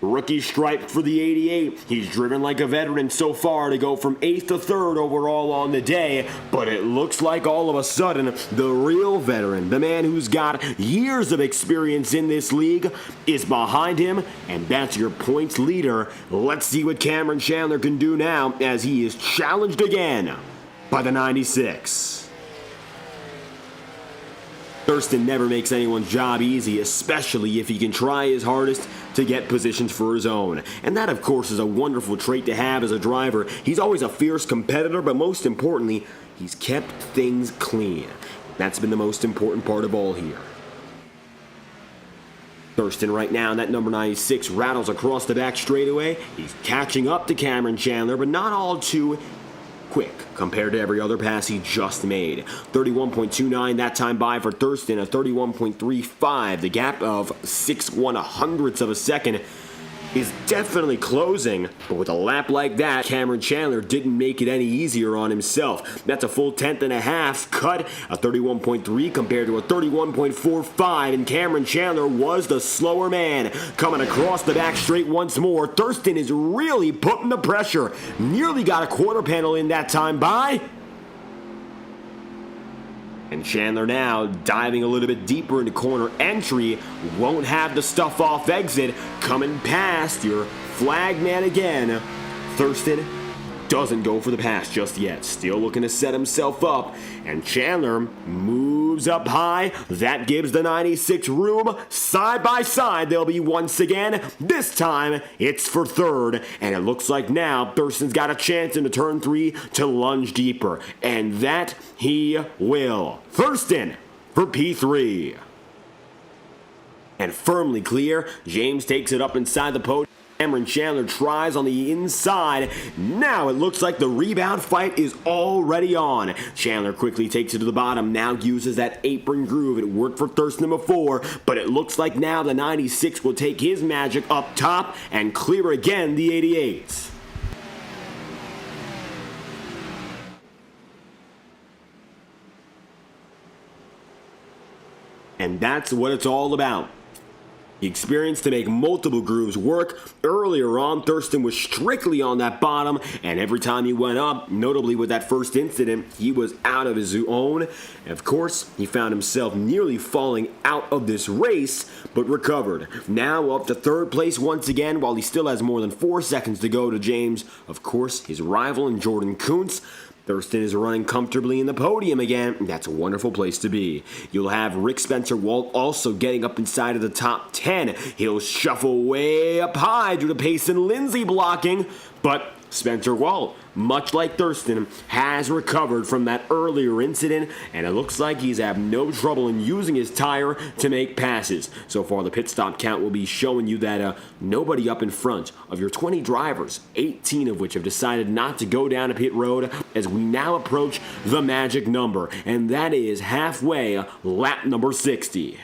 Rookie stripe for the 88. He's driven like a veteran so far to go from 8th to 3rd overall on the day, but it looks like all of a sudden the real veteran, the man who's got years of experience in this league, is behind him, and that's your points leader. Let's see what Cameron Chandler can do now as he is challenged again by the 96. Thurston never makes anyone's job easy, especially if he can try his hardest to get positions for his own. And that, of course, is a wonderful trait to have as a driver. He's always a fierce competitor, but most importantly, he's kept things clean. That's been the most important part of all here. Thurston right now, and that number 96 rattles across the back straightaway. He's catching up to Cameron Chandler, but not all too quick compared to every other pass he just made. 31.29 that time by for Thurston, a 31.35. The gap of 6/100ths of a second is definitely closing, but with a lap like that, Cameron Chandler didn't make it any easier on himself. That's a full 10.5 cut, a 31.3 compared to a 31.45, and Cameron Chandler was the slower man. Coming across the back straight once more, Thurston is really putting the pressure. Nearly got a quarter panel in that time by. And Chandler now diving a little bit deeper into corner entry. Won't have the stuff off exit. Coming past your flag man again. Thurston doesn't go for the pass just yet. Still looking to set himself up. And Chandler moves up high. That gives the 96 room. Side by side they'll be once again. This time it's for 3rd. And it looks like now Thurston's got a chance into turn 3 to lunge deeper. And that he will. Thurston for P3. And firmly clear, James takes it up inside the podium. Cameron Chandler tries on the inside. Now it looks like the rebound fight is already on. Chandler quickly takes it to the bottom, now uses that apron groove. It worked for Thurston before, but it looks like now the 96 will take his magic up top and clear again the 88. And that's what it's all about. The experience to make multiple grooves work. Earlier on, Thurston was strictly on that bottom, and every time he went up, notably with that first incident, he was out of his own. And of course, he found himself nearly falling out of this race, but recovered. Now up to third place once again, while he still has more than 4 seconds to go to James, of course, his rival in Jordan Kuntz. Thurston is running comfortably in the podium again. That's a wonderful place to be. You'll have Rick Spencer Walt also getting up inside of the top 10. He'll shuffle way up high due to Payson Lindsay blocking, but Spencer Walt, much like Thurston, has recovered from that earlier incident, and it looks like he's had no trouble in using his tire to make passes. So far, the pit stop count will be showing you that nobody up in front. Of your 20 drivers, 18 of which have decided not to go down a pit road as we now approach the magic number, and that is halfway, lap number 60.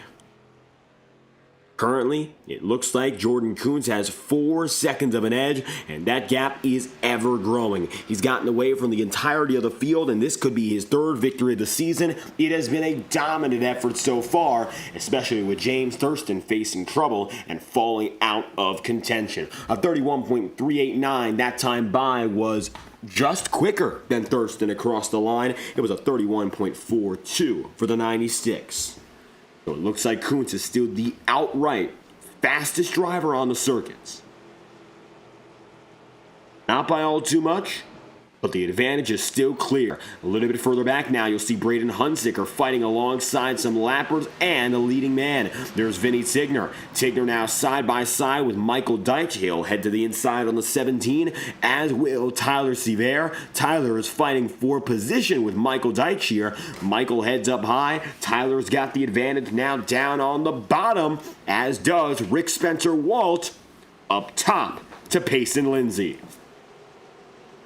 Currently, it looks like Jordan Kuntz has 4 seconds of an edge, and that gap is ever growing. He's gotten away from the entirety of the field, and this could be his 3rd victory of the season. It has been a dominant effort so far, especially with James Thurston facing trouble and falling out of contention. A 31.389 that time by was just quicker than Thurston across the line. It was a 31.42 for the 96. So it looks like Kuntz is still the outright fastest driver on the circuits. Not by all too much, but the advantage is still clear. A little bit further back now, you'll see Braden Hunsicker fighting alongside some lappers and a leading man. There's Vinny Tigner. Tigner now side by side with Michael Deitch. He'll head to the inside on the 17, as will Tyler Sevier. Tyler is fighting for position with Michael Deitch here. Michael heads up high. Tyler's got the advantage now down on the bottom, as does Rick Spencer Walt up top to Payson Lindsay.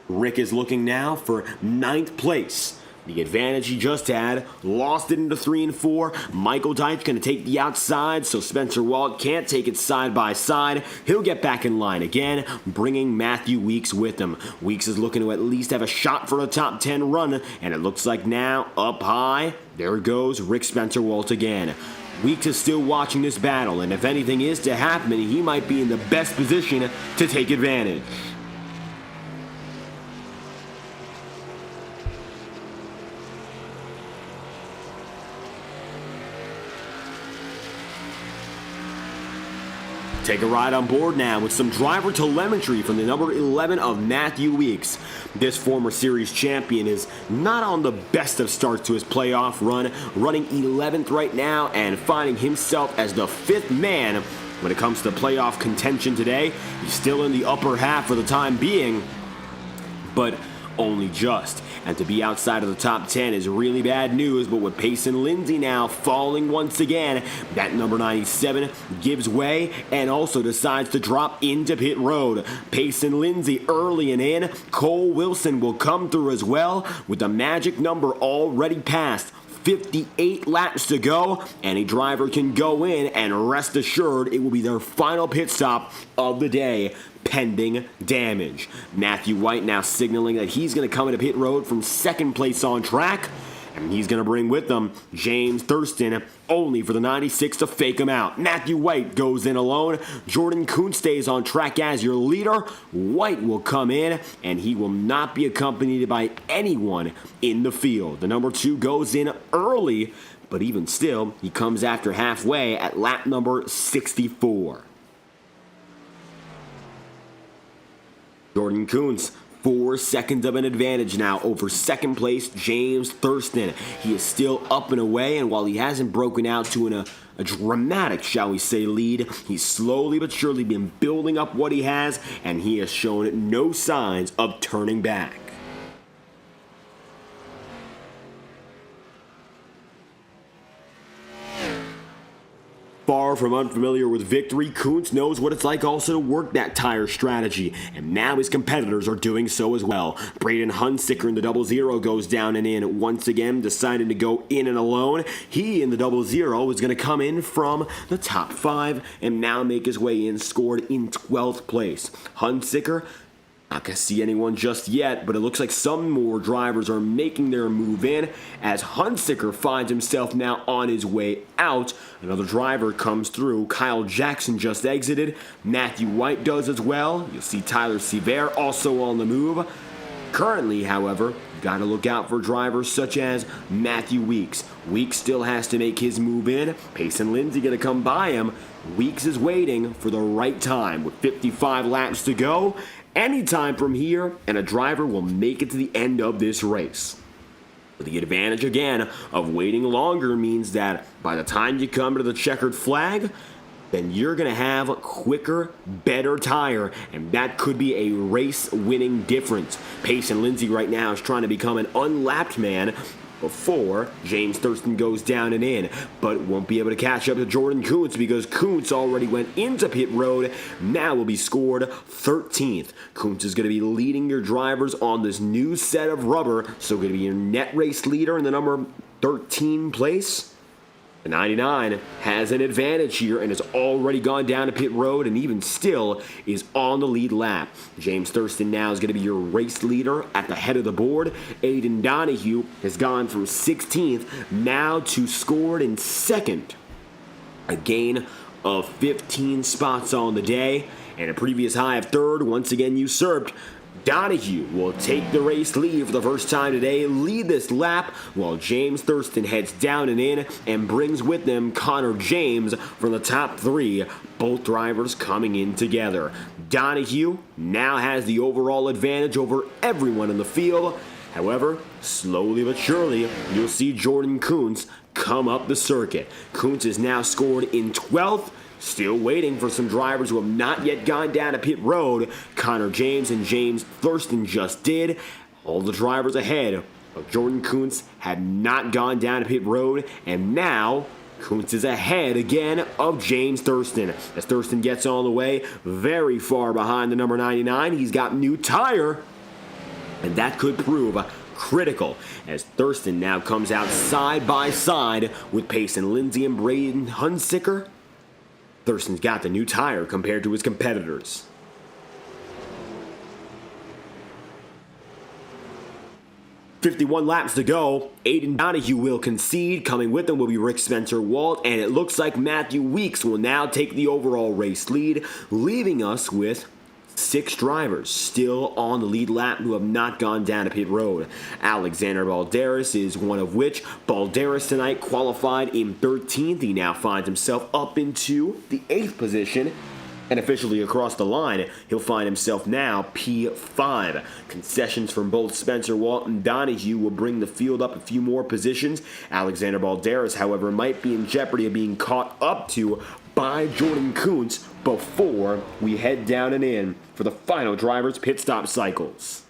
Rick is looking now for 9th place. The advantage he just had, lost it into 3 and 4. Michael Deitch going to take the outside, so Spencer Walt can't take it side by side. He'll get back in line again, bringing Matthew Weeks with him. Weeks is looking to at least have a shot for a top 10 run, and it looks like now, up high, there goes Rick Spencer Walt again. Weeks is still watching this battle, and if anything is to happen, he might be in the best position to take advantage. Take a ride on board now with some driver telemetry from the number 11 of Matthew Weeks. This former series champion is not on the best of starts to his playoff run, running 11th right now and finding himself as the 5th man when it comes to playoff contention today. He's still in the upper half for the time being, but only just. And to be outside of the top 10 is really bad news, but with Payson Lindsay now falling once again, that number 97 gives way and also decides to drop into pit road. Payson Lindsay early and in. Cole Wilson will come through as well with the magic number already passed. 58 laps to go. Any driver can go in, and rest assured it will be their final pit stop of the day, pending damage. Matthew White now signaling that he's going to come into pit road from 2nd place on track, and he's going to bring with them James Thurston, only for the 96 to fake him out. Matthew White goes in alone. Jordan Kuntz stays on track as your leader. White will come in, and he will not be accompanied by anyone in the field. The number 2 goes in early, but even still, he comes after halfway at lap number 64. Jordan Kuntz, 4 seconds of an advantage now over 2nd place James Thurston. He is still up and away, and while he hasn't broken out to a dramatic, shall we say, lead, he's slowly but surely been building up what he has, and he has shown no signs of turning back. far from unfamiliar with victory, Kuntz knows what it's like also to work that tire strategy, and now his competitors are doing so as well. Braden Hunsicker in the 00 goes down and in once again, deciding to go in and alone. He in the 00 is going to come in from the top 5 and now make his way in, scored in 12th place. Hunsicker, not going to see anyone just yet, but it looks like some more drivers are making their move in as Hunsicker finds himself now on his way out. Another driver comes through. Kyle Jackson just exited. Matthew White does as well. You'll see Tyler Sevier also on the move. Currently, however, you got to look out for drivers such as Matthew Weeks. Weeks still has to make his move in. Payson Lindsay going to come by him. Weeks is waiting for the right time with 55 laps to go. Anytime from here, and a driver will make it to the end of this race. The advantage, again, of waiting longer means that by the time you come to the checkered flag, then you're going to have a quicker, better tire, and that could be a race-winning difference. Payson Lindsay right now is trying to become an unlapped man before James Thurston goes down and in, but won't be able to catch up to Jordan Kuntz because Kuntz already went into pit road, now will be scored 13th. Kuntz is going to be leading your drivers on this new set of rubber, so going to be your net race leader in the number 13 place. The 99 has an advantage here and has already gone down to pit road and even still is on the lead lap. James Thurston now is going to be your race leader at the head of the board. Aiden Donahue has gone from 16th now to scored in 2nd. A gain of 15 spots on the day and a previous high of 3rd once again usurped. Donahue will take the race lead for the first time today, lead this lap, while James Thurston heads down and in and brings with them Connor James from the top 3, both drivers coming in together. Donahue now has the overall advantage over everyone in the field. However, slowly but surely, you'll see Jordan Kuntz come up the circuit. Kuntz is now scored in 12th. Still waiting for some drivers who have not yet gone down to pit road. Connor James and James Thurston just did. All the drivers ahead of Jordan Kuntz had not gone down to pit road, and now Kuntz is ahead again of James Thurston. As Thurston gets on the way, very far behind the number 99. He's got new tire, and that could prove critical as Thurston now comes out side by side with Payson Lindsay and Braden Hunsicker. Thurston's got the new tire compared to his competitors. .51 laps to go. Aiden Donahue will concede. Coming with him will be Rick Spencer-Walt, and it looks like Matthew Weeks will now take the overall race lead, leaving us with 6 drivers still on the lead lap who have not gone down to pit road. Alexander Balderas is one of which. Balderas tonight qualified in 13th. He now finds himself up into the 8th position. And officially across the line, he'll find himself now P5. Concessions from both Spencer, Walt, and Donahue will bring the field up a few more positions. Alexander Balderas, however, might be in jeopardy of being caught up to by Jordan Kuntz before we head down and in for the final drivers' pit stop cycles.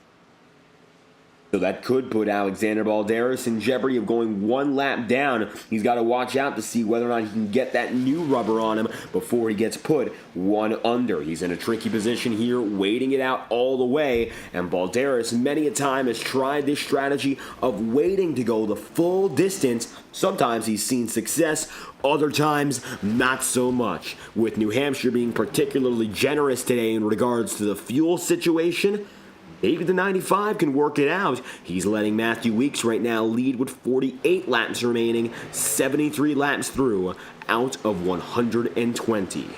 So that could put Alexander Balderas in jeopardy of going 1 lap down. He's got to watch out to see whether or not he can get that new rubber on him before he gets put 1 under. He's in a tricky position here, waiting it out all the way. And Balderas many a time has tried this strategy of waiting to go the full distance. Sometimes he's seen success, other times not so much. With New Hampshire being particularly generous today in regards to the fuel situation, maybe the 95 can work it out. He's letting Matthew Weeks right now lead with 48 laps remaining, 73 laps through, out of 120.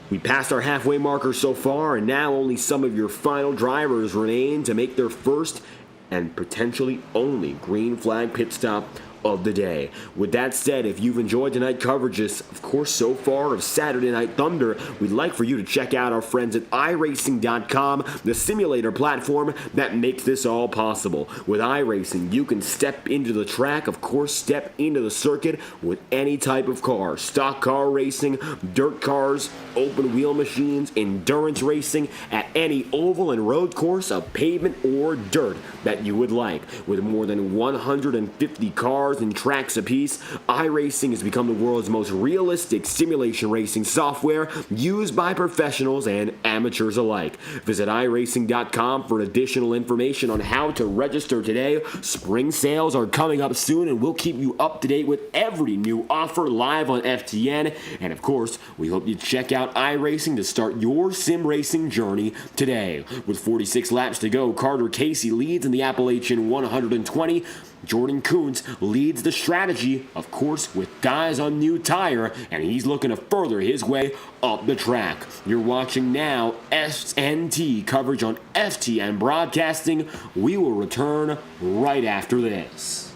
We passed our halfway marker so far, and now only some of your final drivers remain to make their first and potentially only green flag pit stop of the day. With that said, if you've enjoyed tonight's coverages, of course, so far of Saturday Night Thunder, we'd like for you to check out our friends at iRacing.com, the simulator platform that makes this all possible. With iRacing, you can step into the track, of course, step into the circuit with any type of car. Stock car racing, dirt cars, open wheel machines, endurance racing at any oval and road course of pavement or dirt that you would like. With more than 150 cars cars and tracks apiece, iRacing has become the world's most realistic simulation racing software used by professionals and amateurs alike. Visit iRacing.com for additional information on how to register today. Spring sales are coming up soon, and we'll keep you up to date with every new offer live on FTN. And of course, we hope you check out iRacing to start your sim racing journey today. With 46 laps to go, Carter Casey leads in the Appalachian 120. Jordan Kuntz leads the strategy, of course, with guys on new tire, and he's looking to further his way up the track. You're watching now SNT coverage on FTN Broadcasting. We will return right after this.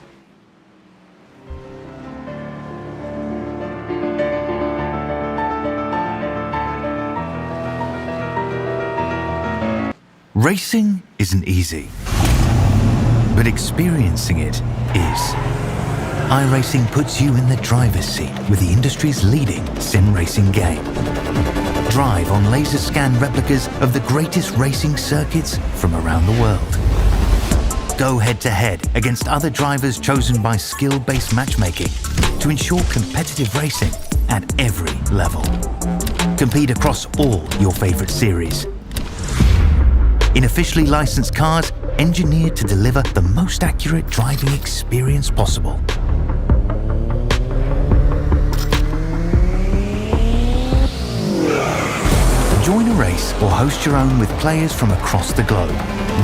Racing isn't easy, but experiencing it is. iRacing puts you in the driver's seat with the industry's leading sim racing game. Drive on laser scan replicas of the greatest racing circuits from around the world. Go head to head against other drivers chosen by skill-based matchmaking to ensure competitive racing at every level. Compete across all your favorite series. In officially licensed cars, engineered to deliver the most accurate driving experience possible. Join a race or host your own with players from across the globe.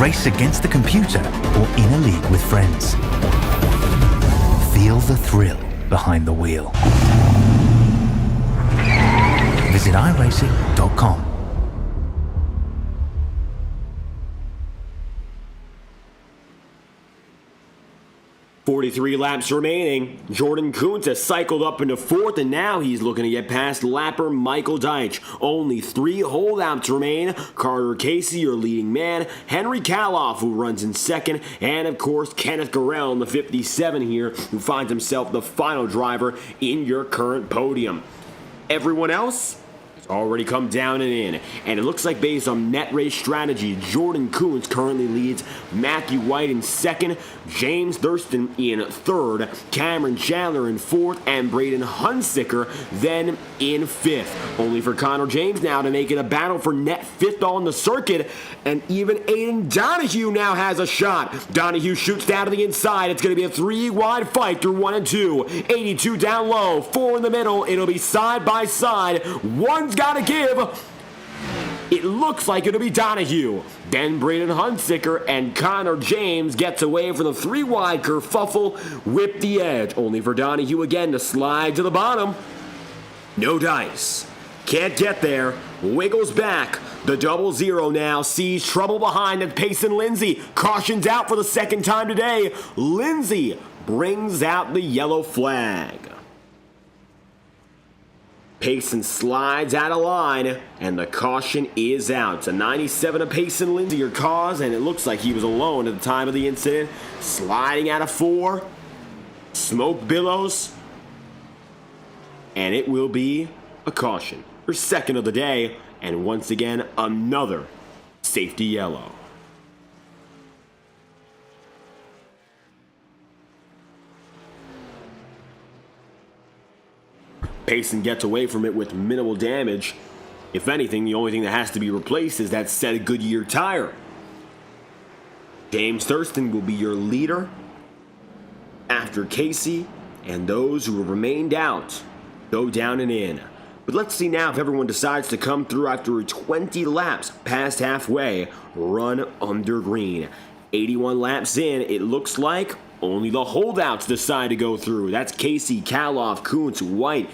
Race against the computer or in a league with friends. Feel the thrill behind the wheel. Visit iRacing.com. 43 laps remaining. Jordan Kuntz has cycled up into fourth, and now he's looking to get past lapper Michael Deitch. Only 3 holdouts remain. Carter Casey, your leading man. Henry Kaloff, who runs in second. And, of course, Kenneth Garrell in the 57 here, who finds himself the final driver in your current podium. Everyone else already come down and in, and it looks like based on net race strategy, Jordan Kuntz currently leads, Matthew White in second, James Thurston in third, Cameron Chandler in fourth, and Braden Hunsicker then in fifth. Only for Connor James now to make it a battle for net fifth on the circuit, and even Aiden Donahue now has a shot. Donahue shoots down to the inside. It's going to be a 3-wide fight through 1 and 2. 82 down low, 4 in the middle. It'll be side by side. One's got to give. It looks like it'll be Donahue. Then Braden Hunsicker and Connor James gets away from the 3-wide kerfuffle, whip the edge. Only for Donahue again to slide to the bottom. No dice. Can't get there. Wiggles back. The 00 now sees trouble behind at Payson Lindsay. Cautions out for the second time today. Lindsay brings out the yellow flag. Payson slides out of line, and the caution is out. It's a 97 of Payson Lindsay, your cause, and it looks like he was alone at the time of the incident. Sliding out of 4. Smoke billows. And it will be a caution. Her second of the day, and once again, another safety yellow. Payson gets away from it with minimal damage. If anything, the only thing that has to be replaced is that set of Goodyear tire. James Thurston will be your leader after Casey, and those who have remained out go down and in. But let's see now if everyone decides to come through after 20 laps past halfway, run under green. 81 laps in, it looks like only the holdouts decide to go through. That's Casey, Kaloff, Kuntz, White,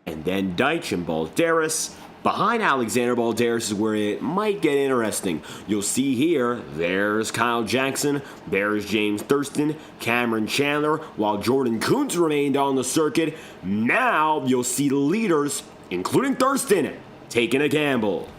and then Deitch and Balderas. Behind Alexander Balderas is where it might get interesting. You'll see here, there's Kyle Jackson, there's James Thurston, Cameron Chandler, while Jordan Kuntz remained on the circuit. Now you'll see the leaders, including Thurston, taking a gamble.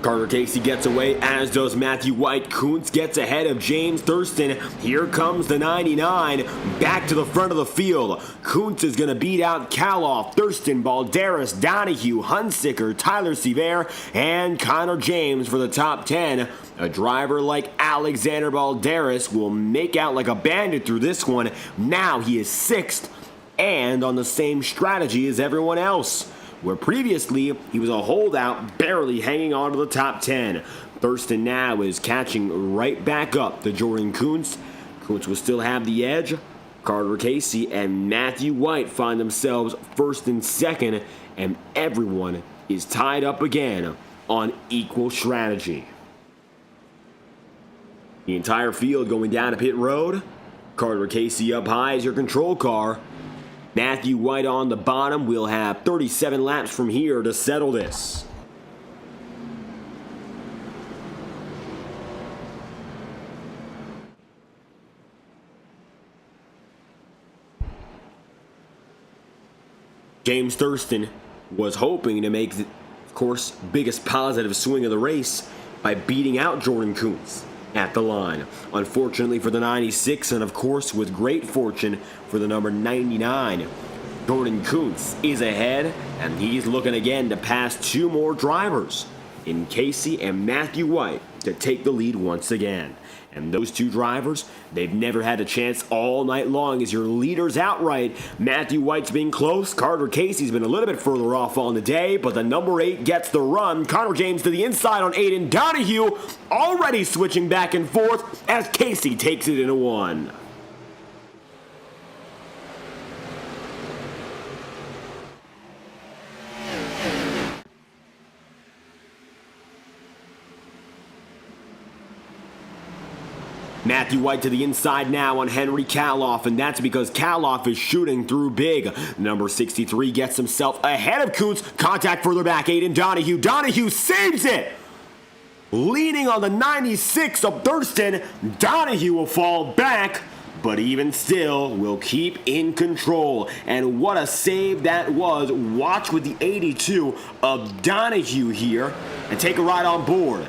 Carter Casey gets away, as does Matthew White. Kuntz gets ahead of James Thurston. Here comes the 99, back to the front of the field. Kuntz is going to beat out Kaloff, Thurston, Balderas, Donahue, Hunsicker, Tyler Sevier, and Connor James for the top 10. A driver like Alexander Balderas will make out like a bandit through this one. Now he is 6th and on the same strategy as everyone else, where previously he was a holdout barely hanging on to the top 10. Thurston now is catching right back up to Jordan Kuntz. Kuntz will still have the edge. Carter Casey and Matthew White find themselves 1st and 2nd, and everyone is tied up again on equal strategy. The entire field going down to pit road. Carter Casey up high as your control car. Matthew White on the bottom. We'll have 37 laps from here to settle this. James Thurston was hoping to make the, of course, biggest positive swing of the race by beating out Jordan Kuntz at the line. Unfortunately for the 96, and of course with great fortune for the number 99, Jordan Kuntz is ahead, and he's looking again to pass 2 more drivers in Casey and Matthew White to take the lead once again. And those 2 drivers, they've never had a chance all night long as your leaders outright. Matthew White's been close. Carter Casey's been a little bit further off on the day, but the number 8 gets the run. Connor James to the inside on Aiden Donahue, already switching back and forth as Casey takes it into 1. Matthew White to the inside now on Henry Kaloff, and that's because Kaloff is shooting through big. Number 63 gets himself ahead of Kuntz. Contact further back, Aiden Donahue. Donahue saves it! Leaning on the 96 of Thurston, Donahue will fall back, but even still will keep in control. And what a save that was. Watch with the 82 of Donahue here and take a ride on board.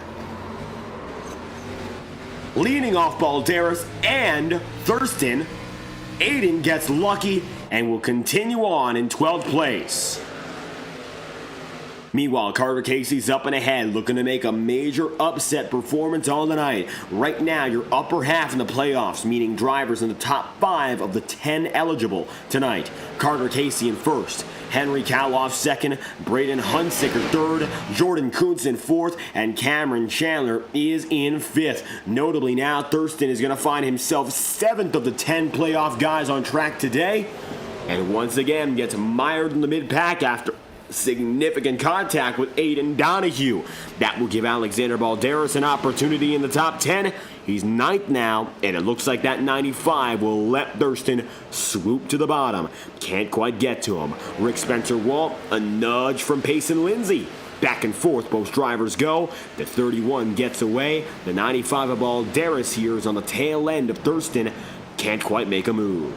Leaning off Balderas and Thurston, Aiden gets lucky and will continue on in 12th place. Meanwhile, Carter Casey's up and ahead, looking to make a major upset performance on the night. Right now, your upper half in the playoffs, meaning drivers in the top 5 of the 10 eligible tonight. Carter Casey in 1st, Henry Kaloff 2nd, Braden Hunsicker 3rd, Jordan Kuntz in 4th, and Cameron Chandler is in 5th. Notably now, Thurston is going to find himself 7th of the 10 playoff guys on track today, and once again gets mired in the mid-pack after significant contact with Aiden Donahue. That will give Alexander Balderas an opportunity in the top 10. He's 9th now, and it looks like that 95 will let Thurston swoop to the bottom. Can't quite get to him. Rick Spencer-Walt, a nudge from Payson Lindsay. Back and forth both drivers go. The 31 gets away. The 95 of Balderas here is on the tail end of Thurston. Can't quite make a move.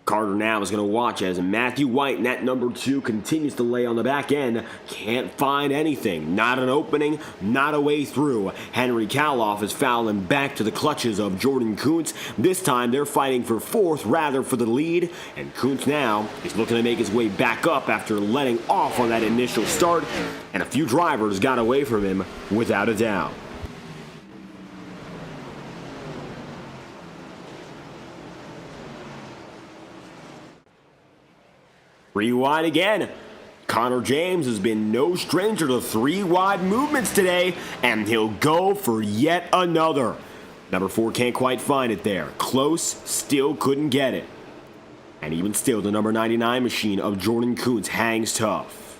Carter now is going to watch as Matthew White in that number 2 continues to lay on the back end. Can't find anything. Not an opening, not a way through. Henry Kaloff is fouling back to the clutches of Jordan Kuntz. This time they're fighting for 4th rather for the lead. And Kuntz now is looking to make his way back up after letting off on that initial start. And a few drivers got away from him without a doubt. Rewind again. Connor James has been no stranger to 3 wide movements today, and he'll go for yet another. Number 4 can't quite find it there. Close, still couldn't get it. And even still, the number 99 machine of Jordan Kuntz hangs tough.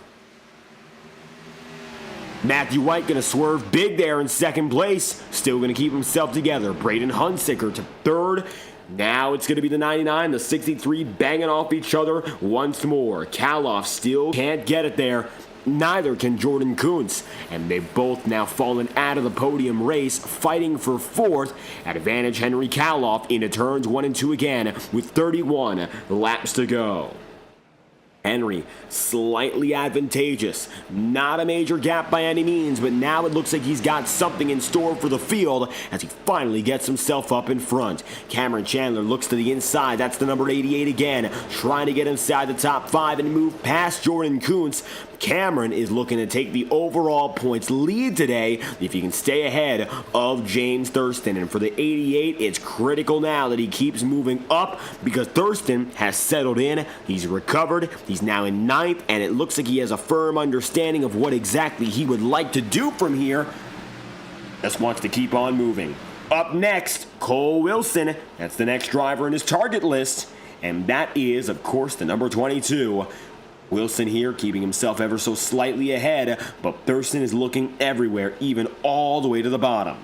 Matthew White gonna swerve big there in 2nd place. Still gonna keep himself together. Braden Hunsicker to 3rd. Now it's going to be the 99, the 63 banging off each other once more. Kaloff still can't get it there. Neither can Jordan Kuntz. And they've both now fallen out of the podium race, fighting for 4th. At advantage, Henry Kaloff into turns 1 and 2 again with 31 laps to go. Henry, slightly advantageous. Not a major gap by any means, but now it looks like he's got something in store for the field as he finally gets himself up in front. Cameron Chandler looks to the inside. That's the number 88 again, trying to get inside the top 5 and move past Jordan Kuntz. Cameron is looking to take the overall points lead today if he can stay ahead of James Thurston. And for the 88, it's critical now that he keeps moving up because Thurston has settled in. He's recovered. He's now in 9th, and it looks like he has a firm understanding of what exactly he would like to do from here. Just wants to keep on moving. Up next, Cole Wilson. That's the next driver in his target list, and that is, of course, the number 22. Wilson here keeping himself ever so slightly ahead, but Thurston is looking everywhere, even all the way to the bottom.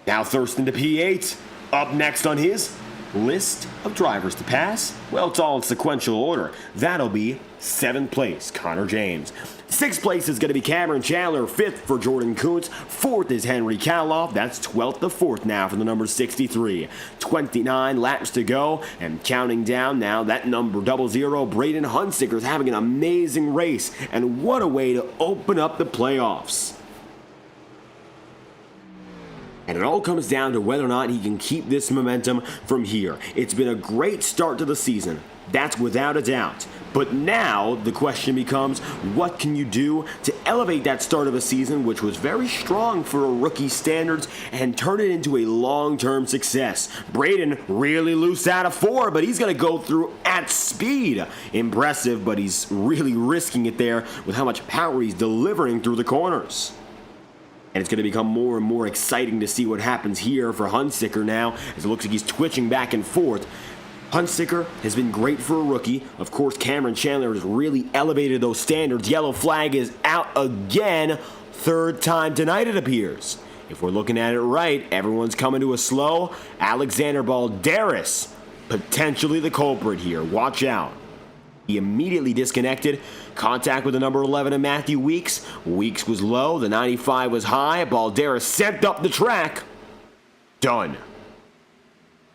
Now Thurston to P8. Up next on his list of drivers to pass, well, it's all in sequential order. That'll be 7th place, Connor James. 6th place is going to be Cameron Chandler. 5th for Jordan Kuntz. 4th is Henry Kaloff. That's 12th to 4th now for the number 63. 29 laps to go, and counting down now, that number 00, Braden Hunsicker is having an amazing race, and what a way to open up the playoffs. And it all comes down to whether or not he can keep this momentum from here. It's been a great start to the season. That's without a doubt. But now the question becomes, what can you do to elevate that start of a season, which was very strong for a rookie standards, and turn it into a long-term success? Braden really loose out of 4, but he's going to go through at speed. Impressive, but he's really risking it there with how much power he's delivering through the corners. And it's going to become more and more exciting to see what happens here for Hunsicker now, as it looks like he's twitching back and forth. Hunsicker has been great for a rookie. Of course, Cameron Chandler has really elevated those standards. Yellow flag is out again. 3rd time tonight, it appears. If we're looking at it right, everyone's coming to a slow. Alexander Balderas, potentially the culprit here. Watch out. He immediately disconnected. Contact with the number 11 of Matthew Weeks. Weeks was low. The 95 was high. Balderas sent up the track. Done.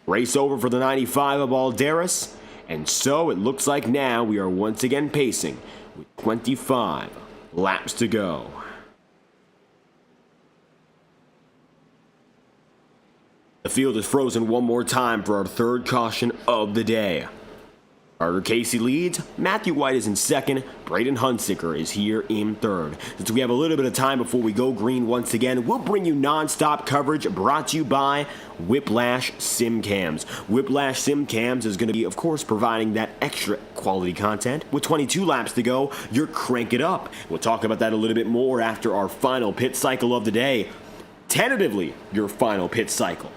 Race over for the 95 of Balderas. And so it looks like now we are once again pacing with 25 laps to go. The field is frozen one more time for our 3rd caution of the day. Carter Casey leads, Matthew White is in 2nd, Braden Hunsicker is here in 3rd. Since we have a little bit of time before we go green once again, we'll bring you non-stop coverage brought to you by Whiplash SimCams. Whiplash SimCams is going to be, of course, providing that extra quality content. With 22 laps to go, you're crank it up. We'll talk about that a little bit more after our final pit cycle of the day. Tentatively, your final pit cycle.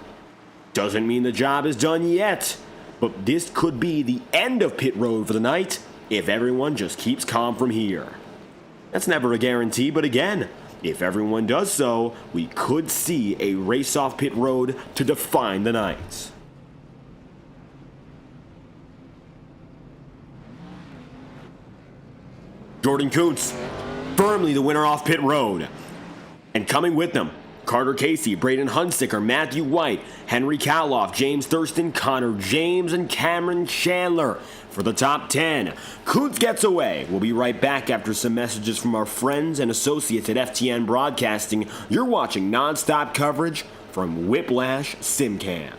Doesn't mean the job is done yet. But this could be the end of pit road for the night if everyone just keeps calm from here. That's never a guarantee, but again, if everyone does so, we could see a race off pit road to define the night. Jordan Kuntz, firmly the winner off pit road. And coming with them, Carter Casey, Braden Hunsicker, Matthew White, Henry Kaloff, James Thurston, Connor James, and Cameron Chandler for the top 10. Kuntz gets away. We'll be right back after some messages from our friends and associates at FTN Broadcasting. You're watching non-stop coverage from Whiplash SimCams.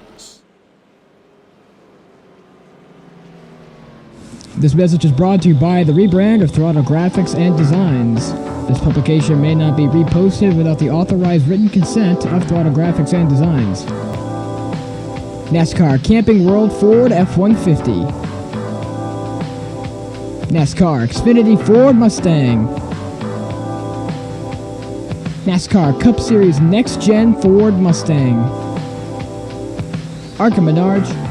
This message is brought to you by the rebrand of Throttle Graphics and Designs. This publication may not be reposted without the authorized written consent of Throttle Graphics and Designs. NASCAR Camping World Ford F-150. NASCAR Xfinity Ford Mustang. NASCAR Cup Series Next-Gen Ford Mustang. Arca Menards.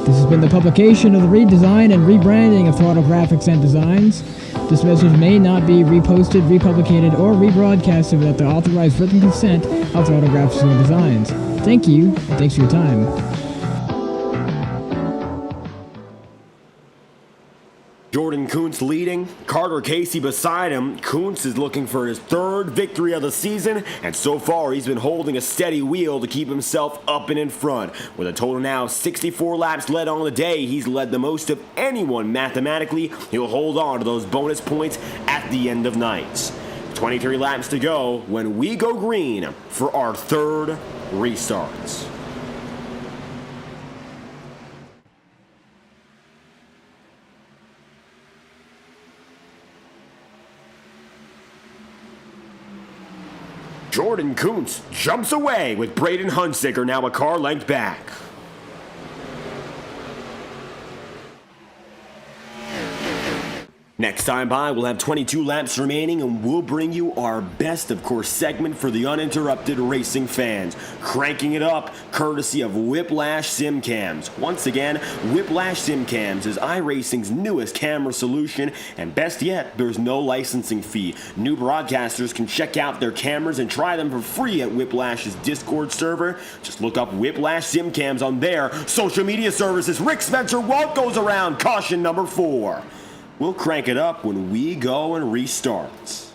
This has been the publication of the redesign and rebranding of Throttle Graphics and Designs. This message may not be reposted, republicated, or rebroadcasted without the authorized written consent of Throttle Graphics and Designs. Thank you, and thanks for your time. Jordan Kuntz leading, Carter Casey beside him. Kuntz is looking for his third victory of the season, and so far he's been holding a steady wheel to keep himself up and in front. With a total now of 64 laps led on the day, he's led the most of anyone mathematically. He'll hold on to those bonus points at the end of nights. 23 laps to go when we go green for our third restarts. Jordan Kuntz jumps away with Braden Hunsicker now a car length back. Next time by, we'll have 22 laps remaining and we'll bring you our best of course segment for the uninterrupted racing fans. Cranking it up courtesy of Whiplash SimCams. Once again, Whiplash SimCams is iRacing's newest camera solution, and best yet, there's no licensing fee. New broadcasters can check out their cameras and try them for free at Whiplash's Discord server. Just look up Whiplash SimCams on their social media services. Rick Spencer Walt goes around, caution number 4. We'll crank it up when we go and restart.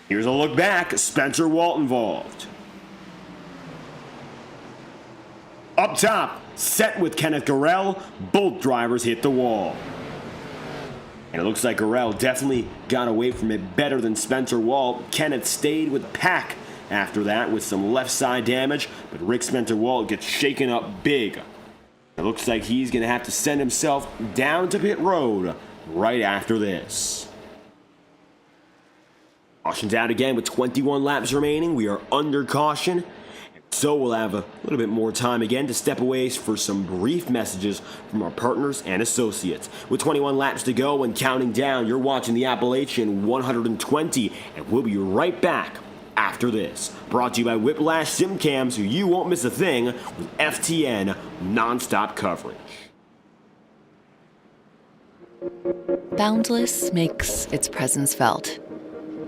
Here's a look back, Spencer Walt involved. Up top, set with Kenneth Garrell, both drivers hit the wall. And it looks like Garrell definitely got away from it better than Spencer Walt. Kenneth stayed with the pack after that with some left side damage, but Rick Spencer Walt gets shaken up big. It looks like he's going to have to send himself down to pit road right after this. Caution's out again with 21 laps remaining. We are under caution, so we'll have a little bit more time again to step away for some brief messages from our partners and associates. With 21 laps to go and counting down, you're watching the Appalachian 120, and we'll be right back after this. Brought to you by Whiplash SimCams, so you won't miss a thing with FTN non-stop coverage. Boundless makes its presence felt.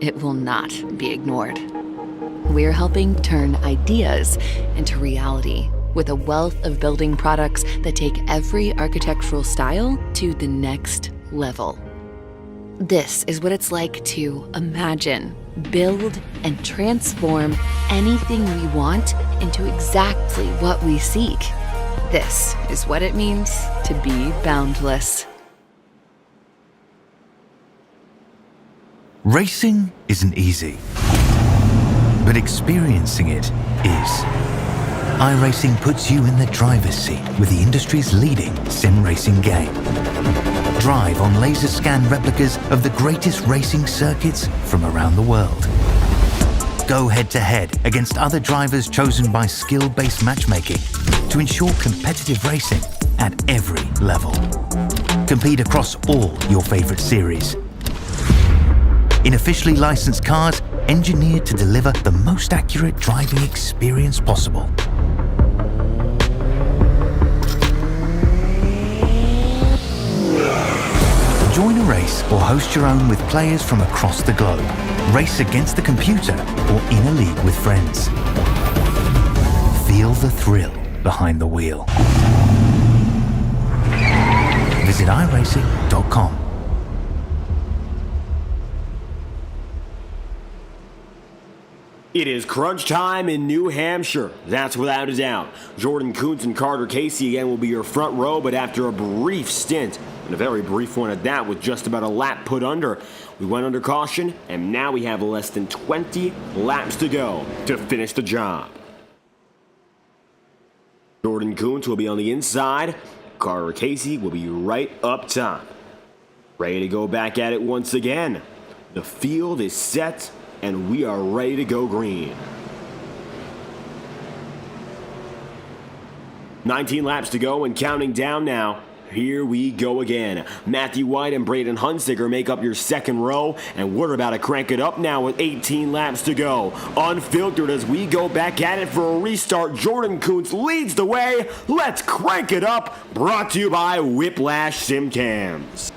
It will not be ignored. We're helping turn ideas into reality with a wealth of building products that take every architectural style to the next level. This is what it's like to imagine, build, and transform anything we want into exactly what we seek. This is what it means to be boundless. Racing isn't easy, but experiencing it is. iRacing puts you in the driver's seat with the industry's leading sim racing game. Drive on laser scan replicas of the greatest racing circuits from around the world. Go head to head against other drivers chosen by skill-based matchmaking to ensure competitive racing at every level. Compete across all your favorite series. In officially licensed cars, engineered to deliver the most accurate driving experience possible. Join a race or host your own with players from across the globe. Race against the computer or in a league with friends. Feel the thrill behind the wheel. Visit iRacing.com. It is crunch time in New Hampshire. That's without a doubt. Jordan Kuntz and Carter Casey again will be your front row, but after a brief stint, and a very brief one at that, with just about a lap put under, we went under caution, and now we have less than 20 laps to go to finish the job. Jordan Kuntz will be on the inside. Carter Casey will be right up top. Ready to go back at it once again. The field is set, and we are ready to go green. 19 laps to go and counting down now. Here we go again. Matthew White and Braden Hunsicker make up your second row, and we're about to crank it up now with 18 laps to go. Unfiltered as we go back at it for a restart. Jordan Kuntz leads the way. Let's crank it up. Brought to you by Whiplash SimCams.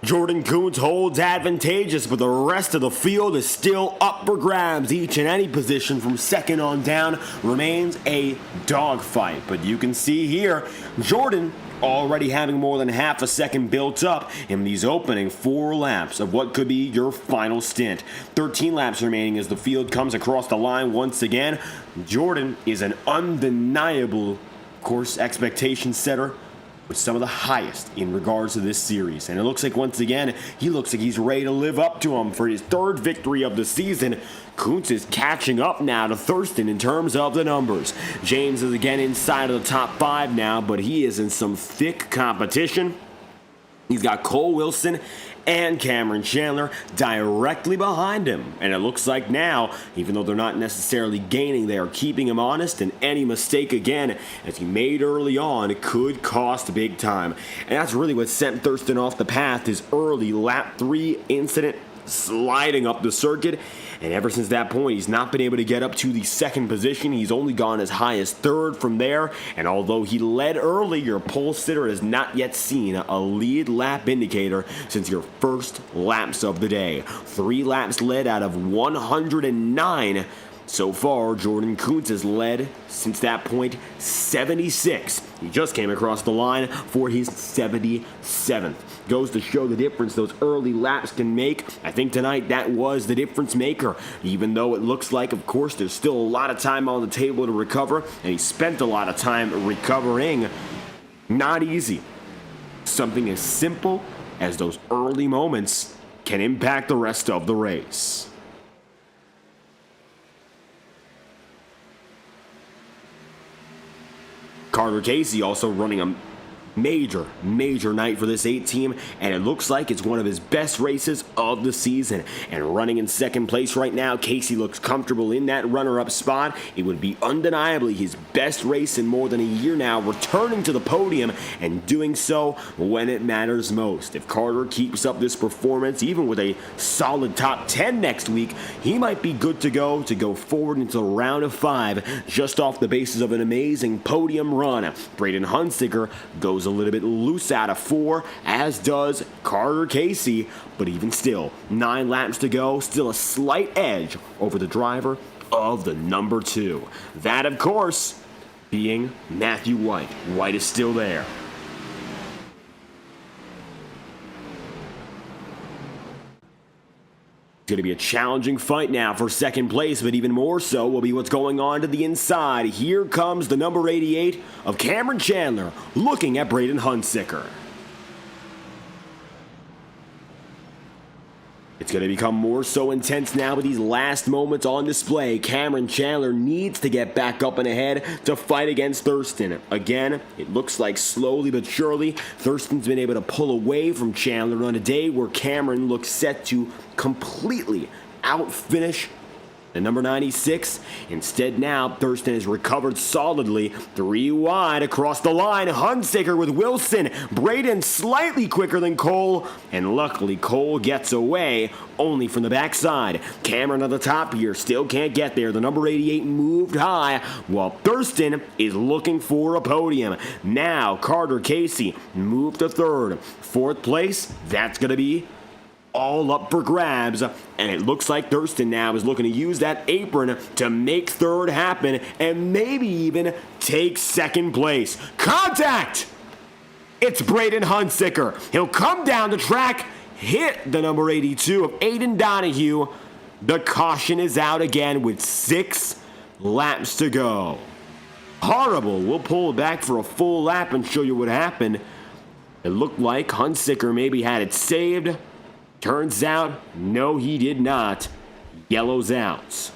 Jordan Kuntz holds advantageous, but the rest of the field is still up for grabs. Each and any position from second on down remains a dogfight. But you can see here, Jordan already having more than half a second built up in these opening 4 laps of what could be your final stint. 13 laps remaining as the field comes across the line once again. Jordan is an undeniable course expectation setter, with some of the highest in regards to this series. And it looks like once again, he looks like he's ready to live up to him for his 3rd victory of the season. Kuntz is catching up now to Thurston in terms of the numbers. James is again inside of the top 5 now, but he is in some thick competition. He's got Cole Wilson and Cameron Chandler directly behind him. And it looks like now, even though they're not necessarily gaining, they are keeping him honest, and any mistake again, as he made early on, could cost big time. And that's really what sent Thurston off the path, his early lap 3 incident sliding up the circuit. And ever since that point, he's not been able to get up to the 2nd position. He's only gone as high as 3rd from there. And although he led early, your pole sitter has not yet seen a lead lap indicator since your first laps of the day. 3 laps led out of 109. So far, Jordan Kuntz has led since that point 76. He just came across the line for his 77th. Goes to show the difference those early laps can make. I think tonight that was the difference maker. Even though it looks like, of course, there's still a lot of time on the table to recover, and he spent a lot of time recovering. Not easy. Something as simple as those early moments can impact the rest of the race. Carter Casey also running a major night for this 8 team, and it looks like it's one of his best races of the season. And running in 2nd place right now, Casey looks comfortable in that runner-up spot. It would be undeniably his best race in more than a year now, returning to the podium and doing so when it matters most. If Carter keeps up this performance, even with a solid top 10 next week, he might be good to go forward into the round of 5, just off the basis of an amazing podium run. Braden Hunsicker goes a little bit loose out of 4, as does Carter Casey, but even still, 9 laps to go, still a slight edge over the driver of the number 2. That, of course, being Matthew White. White is still there. It's going to be a challenging fight now for 2nd place, but even more so will be what's going on to the inside. Here comes the number 88 of Cameron Chandler, looking at Braden Hunsicker. It's going to become more so intense now with these last moments on display. Cameron Chandler needs to get back up and ahead to fight against Thurston. Again, it looks like slowly but surely, Thurston's been able to pull away from Chandler on a day where Cameron looks set to completely outfinish the number 96. Instead now, Thurston has recovered solidly. 3 wide across the line. Hunsicker with Wilson. Braden slightly quicker than Cole. And luckily, Cole gets away only from the backside. Cameron at the top here. Still can't get there. The number 88 moved high while Thurston is looking for a podium. Now, Carter Casey moved to 3rd. 4th place, that's going to be all up for grabs, and it looks like Thurston now is looking to use that apron to make 3rd happen and maybe even take 2nd place. Contact! It's Braden Hunsicker. He'll come down the track, hit the number 82 of Aiden Donahue. The caution is out again with 6 laps to go. Horrible. We'll pull it back for a full lap and show you what happened. It looked like Hunsicker maybe had it saved. Turns out, no, he did not. Yellows out.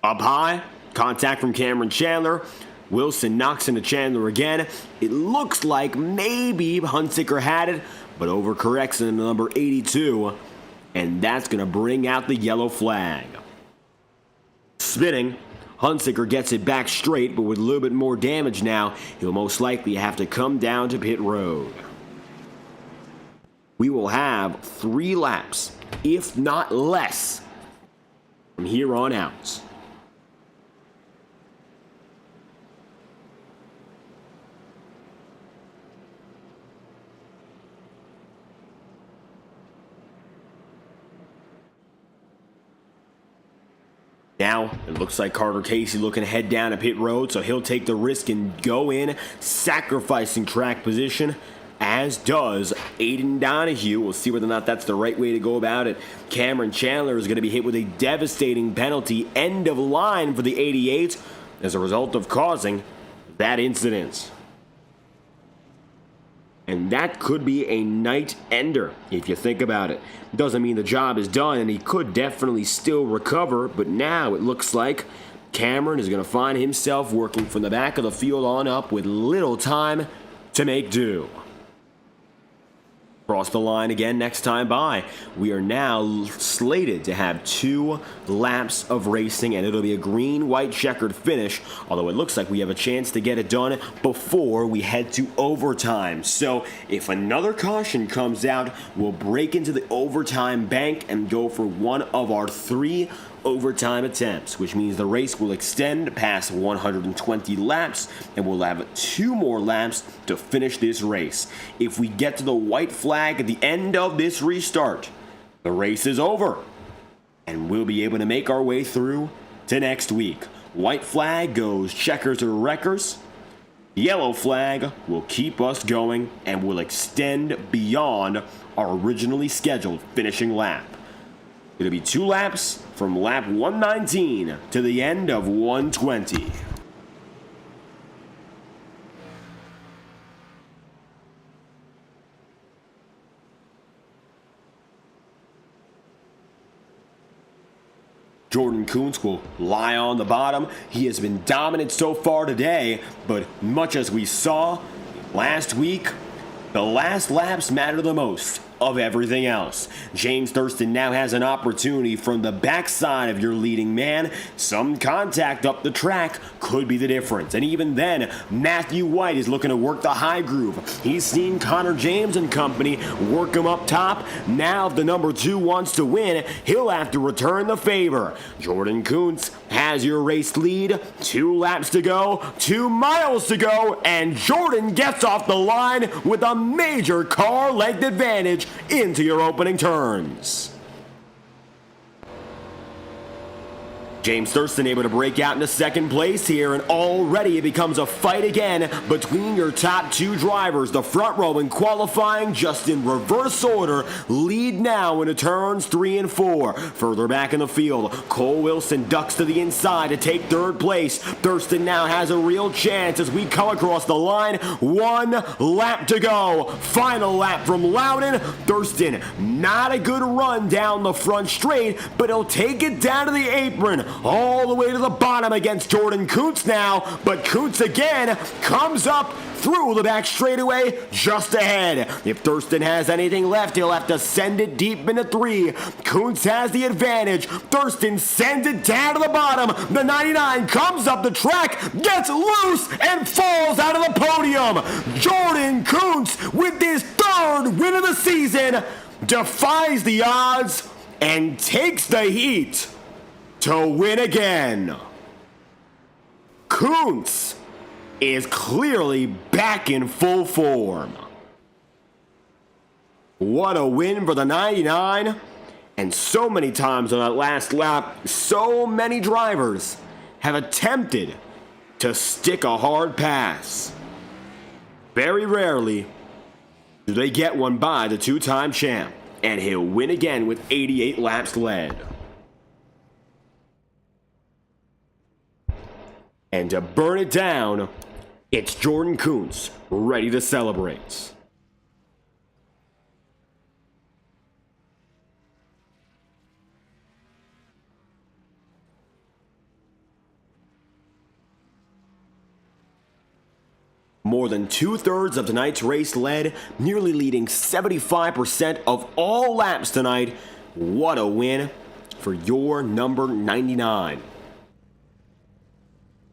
Up high, contact from Cameron Chandler. Wilson knocks into Chandler again. It looks like maybe Hunsicker had it, but overcorrects into number 82, and that's going to bring out the yellow flag. Spinning, Hunsicker gets it back straight, but with a little bit more damage now, he'll most likely have to come down to pit road. We will have 3 laps, if not less, from here on out. Now, it looks like Carter Casey looking to head down a pit road, so he'll take the risk and go in, sacrificing track position, as does Aiden Donahue. We'll see whether or not that's the right way to go about it. Cameron Chandler is going to be hit with a devastating penalty, end of line for the 88, as a result of causing that incident. And that could be a night ender, if you think about it. Doesn't mean the job is done, and he could definitely still recover, but now it looks like Cameron is going to find himself working from the back of the field on up with little time to make do. Cross the line again next time by. We are now slated to have 2 laps of racing, and it'll be a green-white checkered finish, although it looks like we have a chance to get it done before we head to overtime. So if another caution comes out, we'll break into the overtime bank and go for one of our 3 overtime attempts, which means the race will extend past 120 laps, and we'll have 2 more laps to finish this race. If we get to the white flag at the end of this restart, the race is over, and we'll be able to make our way through to next week. White flag goes checkers or wreckers. Yellow flag will keep us going and will extend beyond our originally scheduled finishing lap. It'll be 2 laps from lap 119 to the end of 120. Jordan Kuntz will lie on the bottom. He has been dominant so far today, but much as we saw last week, the last laps matter the most of everything else. James Thurston now has an opportunity from the backside of your leading man. Some contact up the track could be the difference. And even then, Matthew White is looking to work the high groove. He's seen Connor James and company work him up top. Now if the number 2 wants to win, he'll have to return the favor. Jordan Kuntz has your race lead. 2 laps to go, 2 miles to go, and Jordan gets off the line with a major car length advantage into your opening turns. James Thurston able to break out into second place here, and already it becomes a fight again between your top 2 drivers. The front row in qualifying just in reverse order lead now into turns 3 and 4. Further back in the field, Cole Wilson ducks to the inside to take 3rd place. Thurston now has a real chance as we come across the line. 1 lap to go. Final lap from Loudon. Thurston, not a good run down the front straight, but he'll take it down to the apron. All the way to the bottom against Jordan Kuntz now, but Kuntz again comes up through the back straightaway just ahead. If Thurston has anything left, he'll have to send it deep into 3. Kuntz has the advantage. Thurston sends it down to the bottom. The 99 comes up the track, gets loose, and falls out of the podium. Jordan Kuntz, with his 3rd win of the season, defies the odds and takes the heat to win again. Kuntz is clearly back in full form. What a win for the 99. And so many times on that last lap, so many drivers have attempted to stick a hard pass. Very rarely do they get one by the 2-time champ, and he'll win again with 88 laps led. And to burn it down, it's Jordan Kuntz, ready to celebrate. More than 2/3 of tonight's race led, nearly leading 75% of all laps tonight. What a win for your number 99.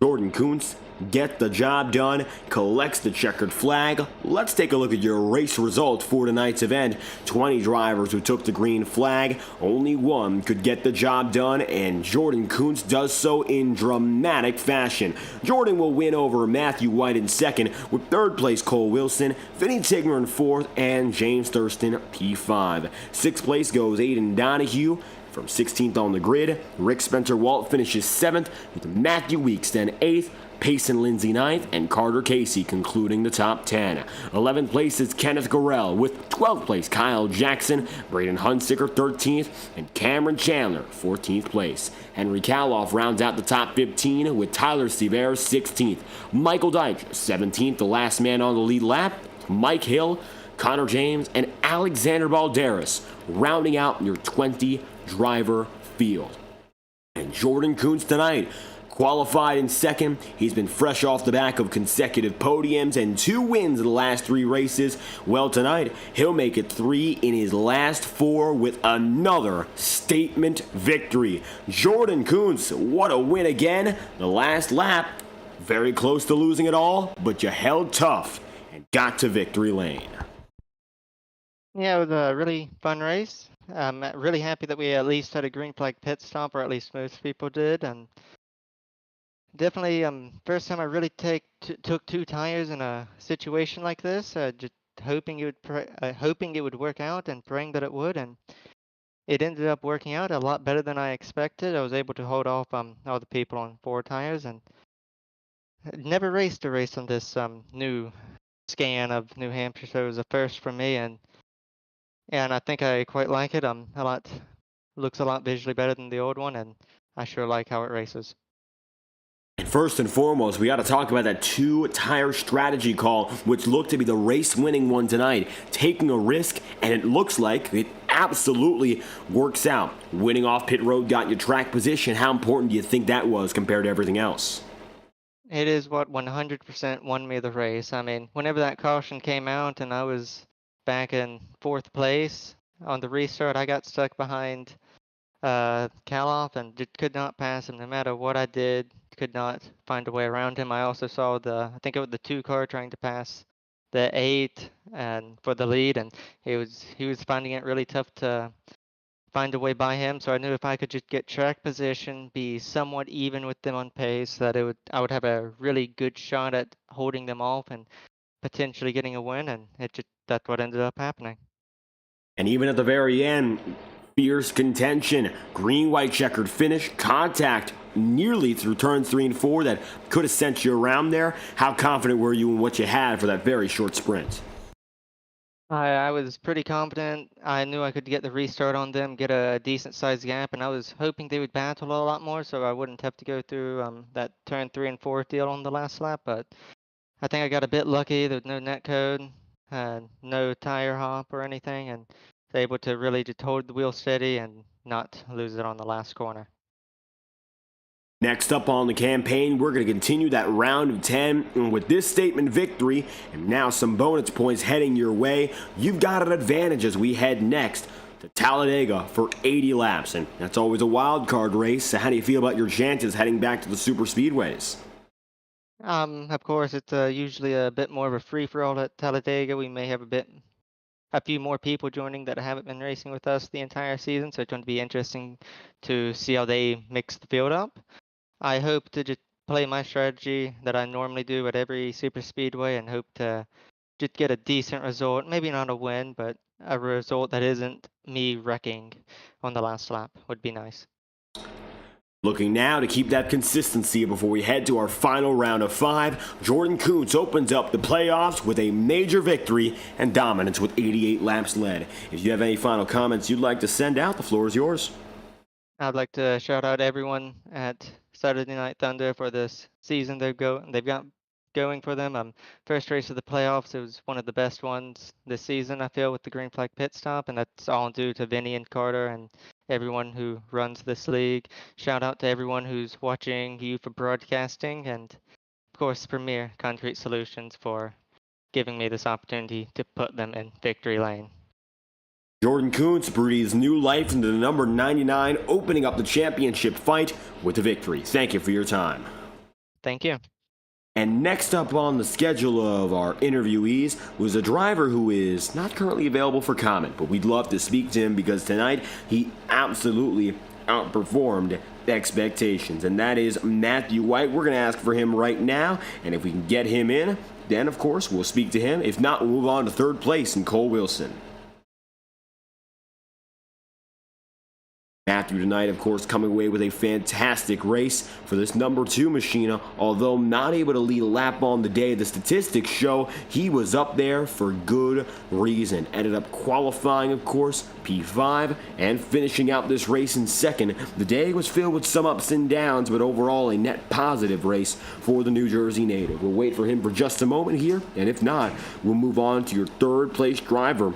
Jordan Kuntz get the job done, collects the checkered flag. Let's take a look at your race results for tonight's event. 20 drivers who took the green flag. Only one could get the job done, and Jordan Kuntz does so in dramatic fashion. Jordan will win over Matthew White in second, with third place Cole Wilson, Vinny Tigner in fourth, and James Thurston P5. Sixth place goes Aiden Donahue. From 16th on the grid, Rick Spencer-Walt finishes 7th, with Matthew Weeks then 8th, Payson Lindsay 9th, and Carter Casey concluding the top 10. 11th place is Kenneth Gorell, with 12th place Kyle Jackson, Braden Hunsicker 13th, and Cameron Chandler 14th place. Henry Kaloff rounds out the top 15 with Tyler Seaver 16th. Michael Dyke 17th, the last man on the lead lap. Mike Hill, Connor James, and Alexander Balderas rounding out your 20-driver field. And Jordan Kuntz tonight qualified in second. He's been fresh off the back of consecutive podiums and 2 wins in the last 3 races. Well, tonight, he'll make it 3 in his last 4 with another statement victory. Jordan Kuntz, what a win again. The last lap, very close to losing it all, but you held tough and got to victory lane. Yeah, it was a really fun race. I'm really happy that we at least had a green flag pit stop, or at least most people did. And definitely, first time I really took 2 tires in a situation like this. Just hoping it would work out and praying that it would. And it ended up working out a lot better than I expected. I was able to hold off all the people on 4 tires, and never raced a race on this new scan of New Hampshire, so it was a first for me. And I think I quite like it. Looks a lot visually better than the old one, and I sure like how it races. And first and foremost, we got to talk about that 2-tire strategy call, which looked to be the race-winning one tonight. Taking a risk, and it looks like it absolutely works out. Winning off pit road got you track position. How important do you think that was compared to everything else? It is what 100% won me the race. I mean, whenever that caution came out and I was back in 4th place on the restart, I got stuck behind Kaloff and could not pass him no matter what I did. Could not find a way around him. I also saw I think it was the 2 car trying to pass the 8 and for the lead, and he was finding it really tough to find a way by him. So I knew if I could just get track position, be somewhat even with them on pace, that I would have a really good shot at holding them off and potentially getting a win, and that's what ended up happening. And even at the very end, fierce contention, green-white checkered finish, contact nearly through turns 3 and 4 that could have sent you around there. How confident were you in what you had for that very short sprint? I was pretty confident. I knew I could get the restart on them, get a decent-sized gap, and I was hoping they would battle a lot more so I wouldn't have to go through that turn 3 and 4 deal on the last lap, but I think I got a bit lucky. There was no net code, no tire hop or anything, and was able to really just hold the wheel steady and not lose it on the last corner. Next up on the campaign, we're going to continue that round of 10, and with this statement victory and now some bonus points heading your way, you've got an advantage as we head next to Talladega for 80 laps, and that's always a wild card race. So how do you feel about your chances heading back to the SuperSpeedways? Of course, it's usually a bit more of a free-for-all at Talladega. We may have a few more people joining that haven't been racing with us the entire season, so it's going to be interesting to see how they mix the field up. I hope to just play my strategy that I normally do at every SuperSpeedway and hope to just get a decent result. Maybe not a win, but a result that isn't me wrecking on the last lap would be nice. Looking now to keep that consistency before we head to our final round of 5, Jordan Kuntz opens up the playoffs with a major victory and dominance with 88 laps led. If you have any final comments you'd like to send out, the floor is yours. I'd like to shout out everyone at Saturday Night Thunder for this season they've got going for them. First race of the playoffs, it was one of the best ones this season, I feel, with the green flag pit stop, and that's all due to Vinny and Carter and everyone who runs this league. Shout out to everyone who's watching you for broadcasting, and of course Premier Concrete Solutions for giving me this opportunity to put them in victory lane. Jordan Kuntz breathes new life into the number 99, opening up the championship fight with a victory. Thank you for your time. Thank you. And next up on the schedule of our interviewees was a driver who is not currently available for comment, but we'd love to speak to him because tonight he absolutely outperformed expectations, and that is Matthew White. We're going to ask for him right now, and if we can get him in, then of course we'll speak to him. If not, we'll move on to third place in Cole Wilson. Matthew tonight, of course, coming away with a fantastic race for this number 2 Machina. Although not able to lead a lap on the day, the statistics show he was up there for good reason. Ended up qualifying, of course, P5, and finishing out this race in second. The day was filled with some ups and downs, but overall a net positive race for the New Jersey native. We'll wait for him for just a moment here, and if not, we'll move on to your third place driver,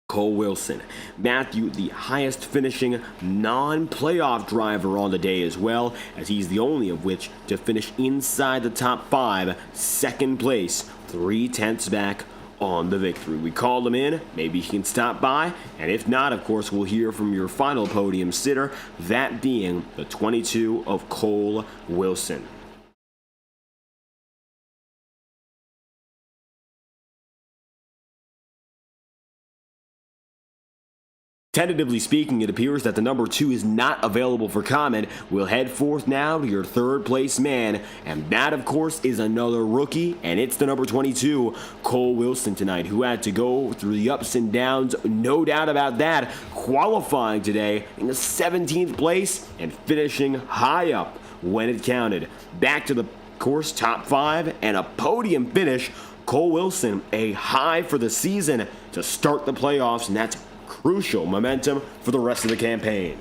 Cole Wilson. Matthew, the highest finishing non-playoff driver on the day as well, as he's the only of which to finish inside the top 5, second place, 3/10 back on the victory. We called him in, maybe he can stop by, and if not, of course, we'll hear from your final podium sitter, that being the 22 of Cole Wilson. Tentatively speaking, it appears that the number 2 is not available for comment. We'll head forth now to your third place man, and that, of course, is another rookie, and it's the number 22, Cole Wilson tonight, who had to go through the ups and downs, no doubt about that, qualifying today in the 17th place and finishing high up when it counted. Back to the course, top 5 and a podium finish. Cole Wilson, a high for the season to start the playoffs, and that's crucial momentum for the rest of the campaign.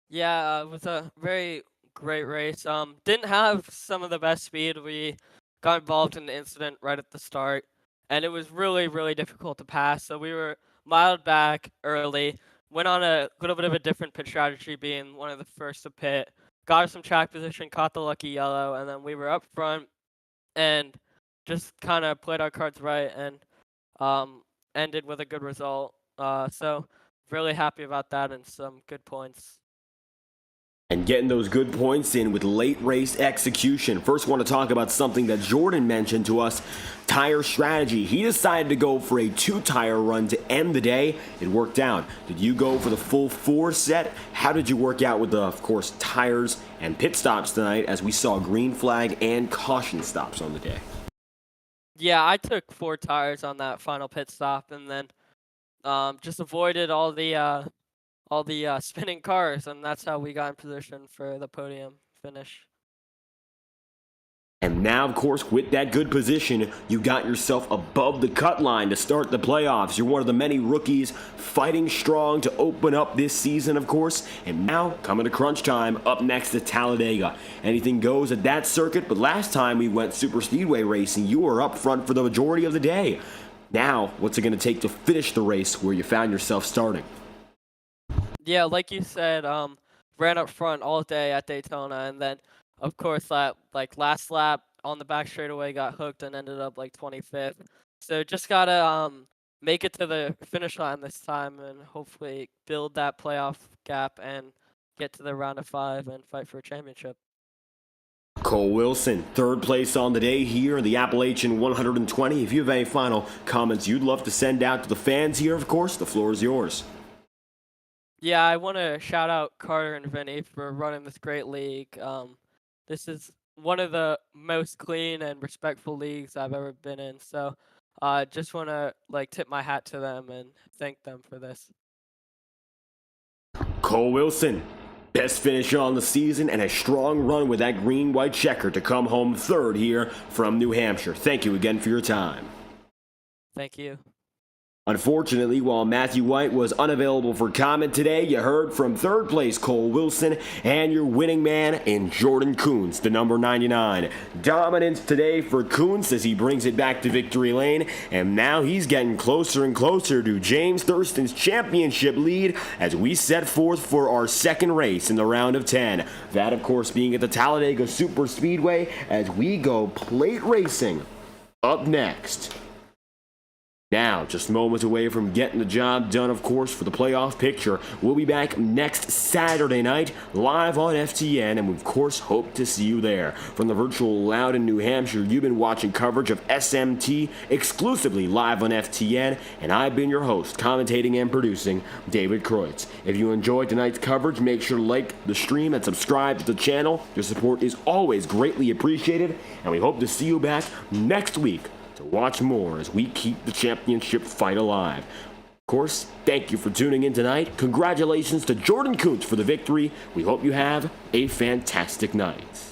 Yeah, it was a very great race. Didn't have some of the best speed. We got involved in the incident right at the start, and it was really, really difficult to pass. So we were mild back early, went on a little bit of a different pit strategy, being one of the first to pit, got us some track position, caught the lucky yellow, and then we were up front and just kind of played our cards right and ended with a good result. So really happy about that and some good points. And getting those good points in with late race execution. First, want to talk about something that Jordan mentioned to us, tire strategy. He decided to go for a 2-tire run to end the day. It worked out. Did you go for the full 4 set? How did you work out with the, of course, tires and pit stops tonight, as we saw green flag and caution stops on the day? Yeah, I took 4 tires on that final pit stop, and then just avoided all the spinning cars, and that's how we got in position for the podium finish. And now, of course, with that good position, you got yourself above the cut line to start the playoffs. You're one of the many rookies fighting strong to open up this season, of course. And now, coming to crunch time, up next to Talladega. Anything goes at that circuit, but last time we went SuperSpeedway Racing, you were up front for the majority of the day. Now, what's it going to take to finish the race where you found yourself starting? Yeah, like you said, ran up front all day at Daytona, and then, of course, that last lap on the back straightaway got hooked and ended up 25th. So just gotta make it to the finish line this time and hopefully build that playoff gap and get to the round of 5 and fight for a championship. Cole Wilson, third place on the day here in the Appalachian 120. If you have any final comments you'd love to send out to the fans here, of course, the floor is yours. Yeah, I want to shout out Carter and Vinny for running this great league. This is one of the most clean and respectful leagues I've ever been in. So just want to tip my hat to them and thank them for this. Cole Wilson, best finish on the season and a strong run with that green-white checker to come home third here from New Hampshire. Thank you again for your time. Thank you. Unfortunately, while Matthew White was unavailable for comment today, you heard from third place Cole Wilson and your winning man in Jordan Kuntz, the number 99. Dominance today for Kuntz as he brings it back to victory lane, and now he's getting closer and closer to James Thurston's championship lead as we set forth for our second race in the round of 10. That, of course, being at the Talladega SuperSpeedway as we go plate racing up next. Now, just moments away from getting the job done, of course, for the playoff picture. We'll be back next Saturday night, live on FTN, and we, of course, hope to see you there. From the virtual Loudon, New Hampshire, you've been watching coverage of SMT exclusively live on FTN, and I've been your host, commentating and producing, David Kreutz. If you enjoyed tonight's coverage, make sure to like the stream and subscribe to the channel. Your support is always greatly appreciated, and we hope to see you back next week to watch more as we keep the championship fight alive. Of course, thank you for tuning in tonight. Congratulations to Jordan Kuntz for the victory. We hope you have a fantastic night.